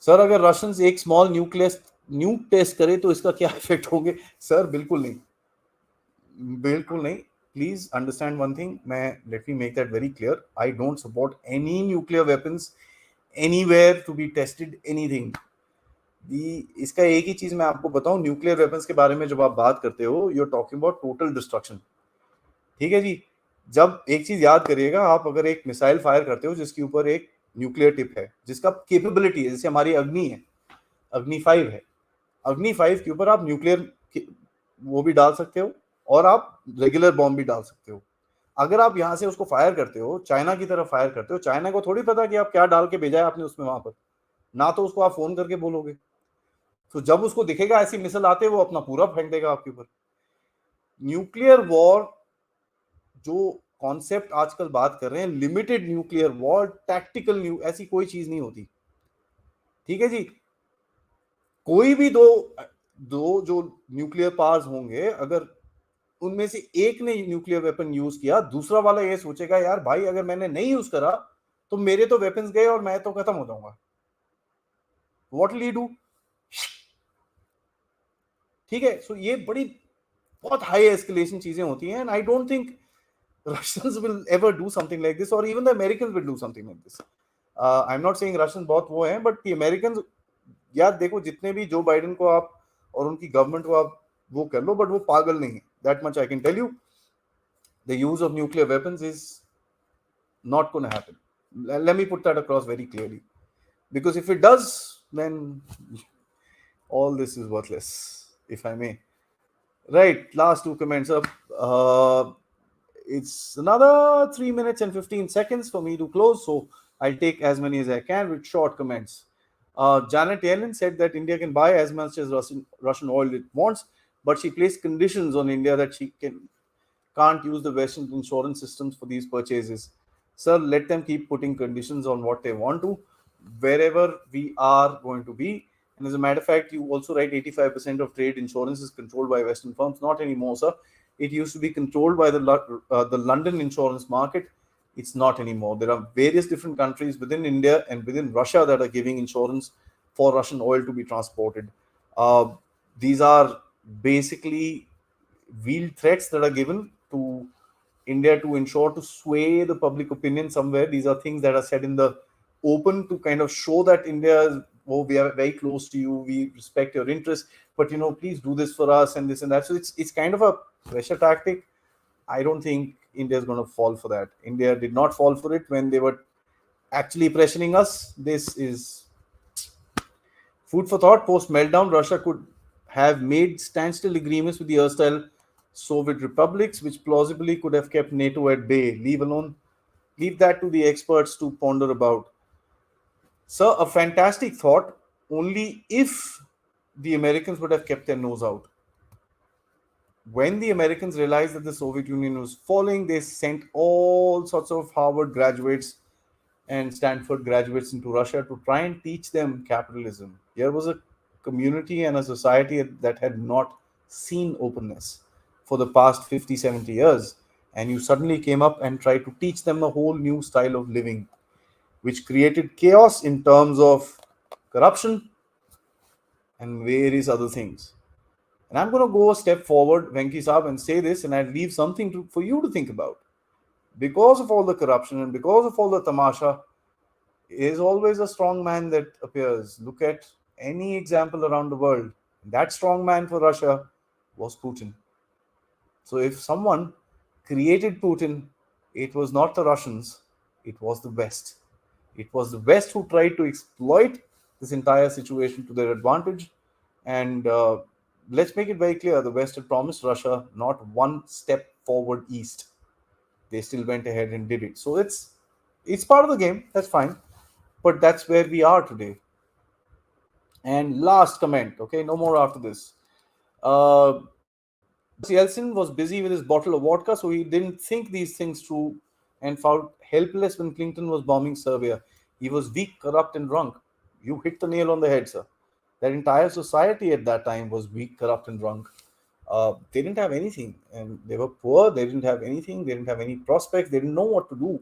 Sir अगर Russians एक small न्यूक test करे तो इसका क्या effect होंगे? Sir बिल्कुल नहीं, बिल्कुल नहीं. Please understand one thing. Let me make that very clear. I don't support any nuclear weapons anywhere to be tested anything. इसका एक ही चीज मैं आपको बताऊं, न्यूक्लियर वेपन्स के बारे में जब आप बात करते हो, you are talking about total destruction. ठीक है जी। जब एक चीज याद करिएगा, आप अगर एक मिसाइल फायर करते हो जिसके ऊपर एक न्यूक्लियर टिप है, जिसका केपेबिलिटी है, जैसे हमारी अग्नि है, अग्नि 5 है, अग्नि 5 के ऊपर आप न्यूक्लियर वो भी डाल सकते हो और आप रेगुलर बॉम्ब भी डाल सकते हो। अगर आप यहां से उसको फायर करते हो, चाइना की तरफ फायर करते हो, चाइना को थोड़ी पता कि आप क्या डाल के भेजा है आपने उसमें, वहां पर ना तो उसको आप फोन करके बोलोगे। तो जब उसको दिखेगा ऐसी मिसाइल आते, वो अपना पूरा फेंक देगा आपके ऊपर। न्यूक्लियर वॉर जो कॉन्सेप्ट आजकल बात कर रहे हैं, लिमिटेड न्यूक्लियर वॉर, टैक्टिकल ऐसी कोई चीज नहीं होती। ठीक है जी। कोई भी दो दो जो न्यूक्लियर पावर्स होंगे, अगर उनमें से एक ने न्यूक्लियर वेपन यूज किया, दूसरा वाला ये सोचेगा यार भाई अगर मैंने नहीं यूज करा तो मेरे तो वेपन्स गए और मैं तो खत्म हो जाऊंगा। What will he do? ठीक है। सो ये बड़ी बहुत हाई एस्केलेशन चीजें होती हैं, and I don't think Russians will ever do something like this, or even the Americans will do something like this. I'm not saying Russians बहुत वो हैं, but the Americans, यार देखो जितने भी जो बाइडेन को आप और उनकी गवर्नमेंट को आप वो कर लो, बट वो पागल नहीं है। That much I can tell you. The use of nuclear weapons is not going to happen. Let me put that across very clearly. Because if it does, then all this is worthless, if I may. Right, last two comments up. It's another 3 minutes and 15 seconds for me to close, so I'll take as many as I can with short comments. Janet Yellen said that India can buy as much as Russian oil it wants, but she placed conditions on India that she can't use the Western insurance systems for these purchases. Sir, let them keep putting conditions on what they want to, wherever we are going to be. And as a matter of fact, you also write 85% of trade insurance is controlled by Western firms. Not anymore, sir. It used to be controlled by the London insurance market. It's not anymore. There are various different countries within India and within Russia that are giving insurance for Russian oil to be transported. These are basically veiled threats that are given to India to ensure to sway the public opinion somewhere. These are things that are said in the open to kind of show that India is, oh, we are very close to you, we respect your interests, but please do this for us and this and that. So it's kind of a pressure tactic. I don't think India is going to fall for that. India did not fall for it when they were actually pressuring us. This is food for thought. Post meltdown, Russia could have made standstill agreements with the erstwhile Soviet republics, which plausibly could have kept NATO at bay. Leave that to the experts to ponder about. Sir, a fantastic thought, only if the Americans would have kept their nose out. When the Americans realized that the Soviet Union was falling, they sent all sorts of Harvard graduates and Stanford graduates into Russia to try and teach them capitalism. Here was a community and a society that had not seen openness for the past 50, 70 years. And you suddenly came up and tried to teach them a whole new style of living, which created chaos in terms of corruption and various other things. And I'm going to go a step forward, Venki Saab, and say this, and I leave something for you to think about. Because of all the corruption and because of all the tamasha, is always a strong man that appears. Look at any example around the world. That strong man for Russia was Putin. So if someone created Putin, it was not the Russians, it was the West. It was the West who tried to exploit this entire situation to their advantage. And let's make it very clear, the West had promised Russia not one step forward east. They still went ahead and did it. So it's part of the game. That's fine. But that's where we are today. And last comment, okay, no more after this. Yeltsin was busy with his bottle of vodka, so he didn't think these things through and felt helpless when Clinton was bombing Serbia. He was weak, corrupt, and drunk. You hit the nail on the head, sir. That entire society at that time was weak, corrupt, and drunk. They didn't have anything, and they were poor. They didn't have anything. They didn't have any prospects. They didn't know what to do.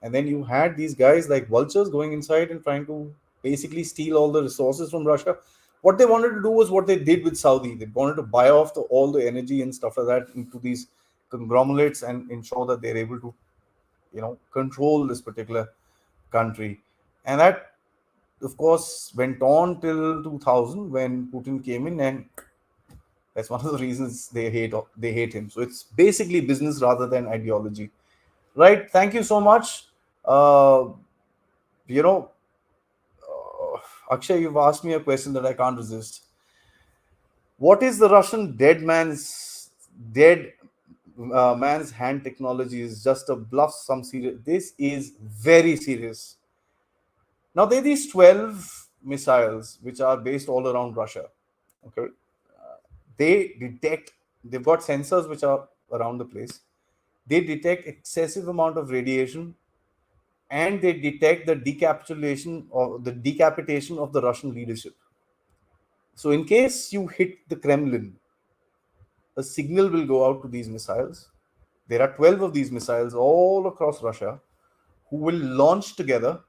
And then you had these guys like vultures going inside and trying to basically steal all the resources from Russia. What they wanted to do was what they did with Saudi. They wanted to buy off all the energy and stuff like that into these conglomerates and ensure that they're able to, control this particular country. And that of course, went on till 2000 when Putin came in, and that's one of the reasons they hate him. So it's basically business rather than ideology, right? Thank you so much. Uh, you know, Akshay, you've asked me a question that I can't resist. What is the Russian dead man's hand technology? Is just a bluff? Some serious. This is very serious. Now there are these 12 missiles which are based all around Russia. Okay, they detect. They've got sensors which are around the place. They detect excessive amount of radiation, and they detect the decapitation of the Russian leadership. So in case you hit the Kremlin, a signal will go out to these missiles. There are 12 of these missiles all across Russia who will launch together.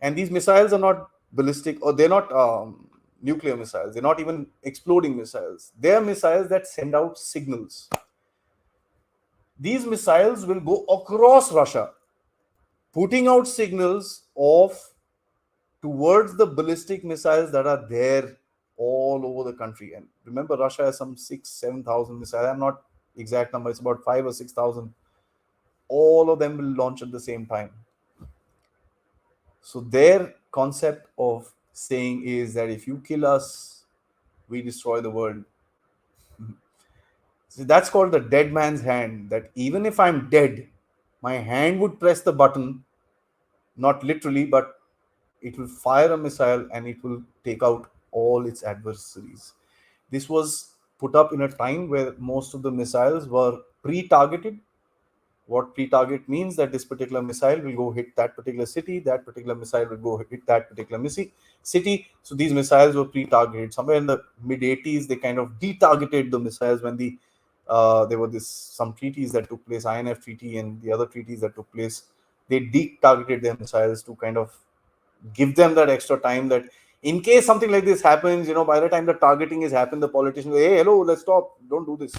And these missiles are not ballistic, or they're not nuclear missiles. They're not even exploding missiles. They're missiles that send out signals. These missiles will go across Russia, putting out signals of towards the ballistic missiles that are there all over the country. And remember, Russia has some 7,000 missiles. I'm not exact number. It's about 5 or 6,000. All of them will launch at the same time. So their concept of saying is that if you kill us, we destroy the world. So that's called the dead man's hand. That even if I'm dead, my hand would press the button, not literally, but it will fire a missile and it will take out all its adversaries. This was put up in a time where most of the missiles were pre-targeted. What pre-target means that this particular missile will go hit that particular city, that particular missile will go hit that particular city. So these missiles were pre-targeted. Somewhere in the mid 80s, they kind of de-targeted the missiles when there were some treaties that took place, INF treaty and the other treaties that took place. They de-targeted their missiles to kind of give them that extra time, that in case something like this happens, by the time the targeting has happened, the politicians say, hey, hello, let's stop, don't do this,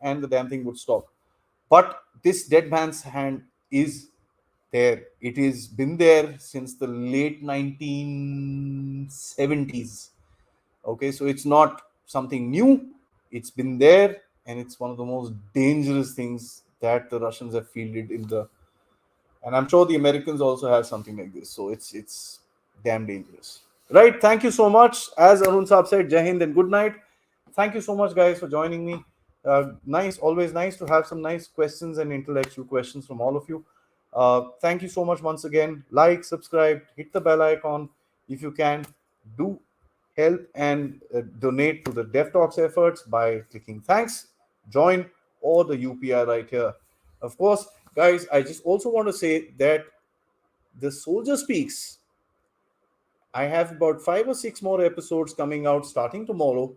and the damn thing would stop. But this dead man's hand is there. It has been there since the late 1970s. Okay, so it's not something new. It's been there, and it's one of the most dangerous things that the Russians have fielded and I'm sure the Americans also have something like this. So it's damn dangerous. Right. Thank you so much. As Arun Saab said, Jai Hind and good night. Thank you so much, guys, for joining me. Nice, always nice to have some nice questions and intellectual questions from all of you. Thank you so much once again. Like, subscribe, hit the bell icon if you can. Do help and donate to the Dev Talks efforts by clicking thanks, join, or the UPI right here. Of course, guys, I just also want to say that the Soldier Speaks, I have about 5 or 6 more episodes coming out starting tomorrow.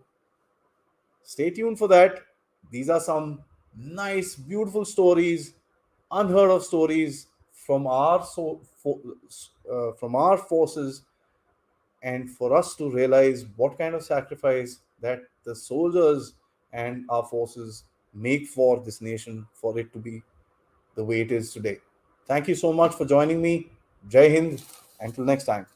Stay tuned for that. These are some nice, beautiful stories, unheard of stories from from our forces, and for us to realize what kind of sacrifice that the soldiers and our forces make for this nation, for it to be the way it is today. Thank you so much for joining me. Jai Hind. Until next time.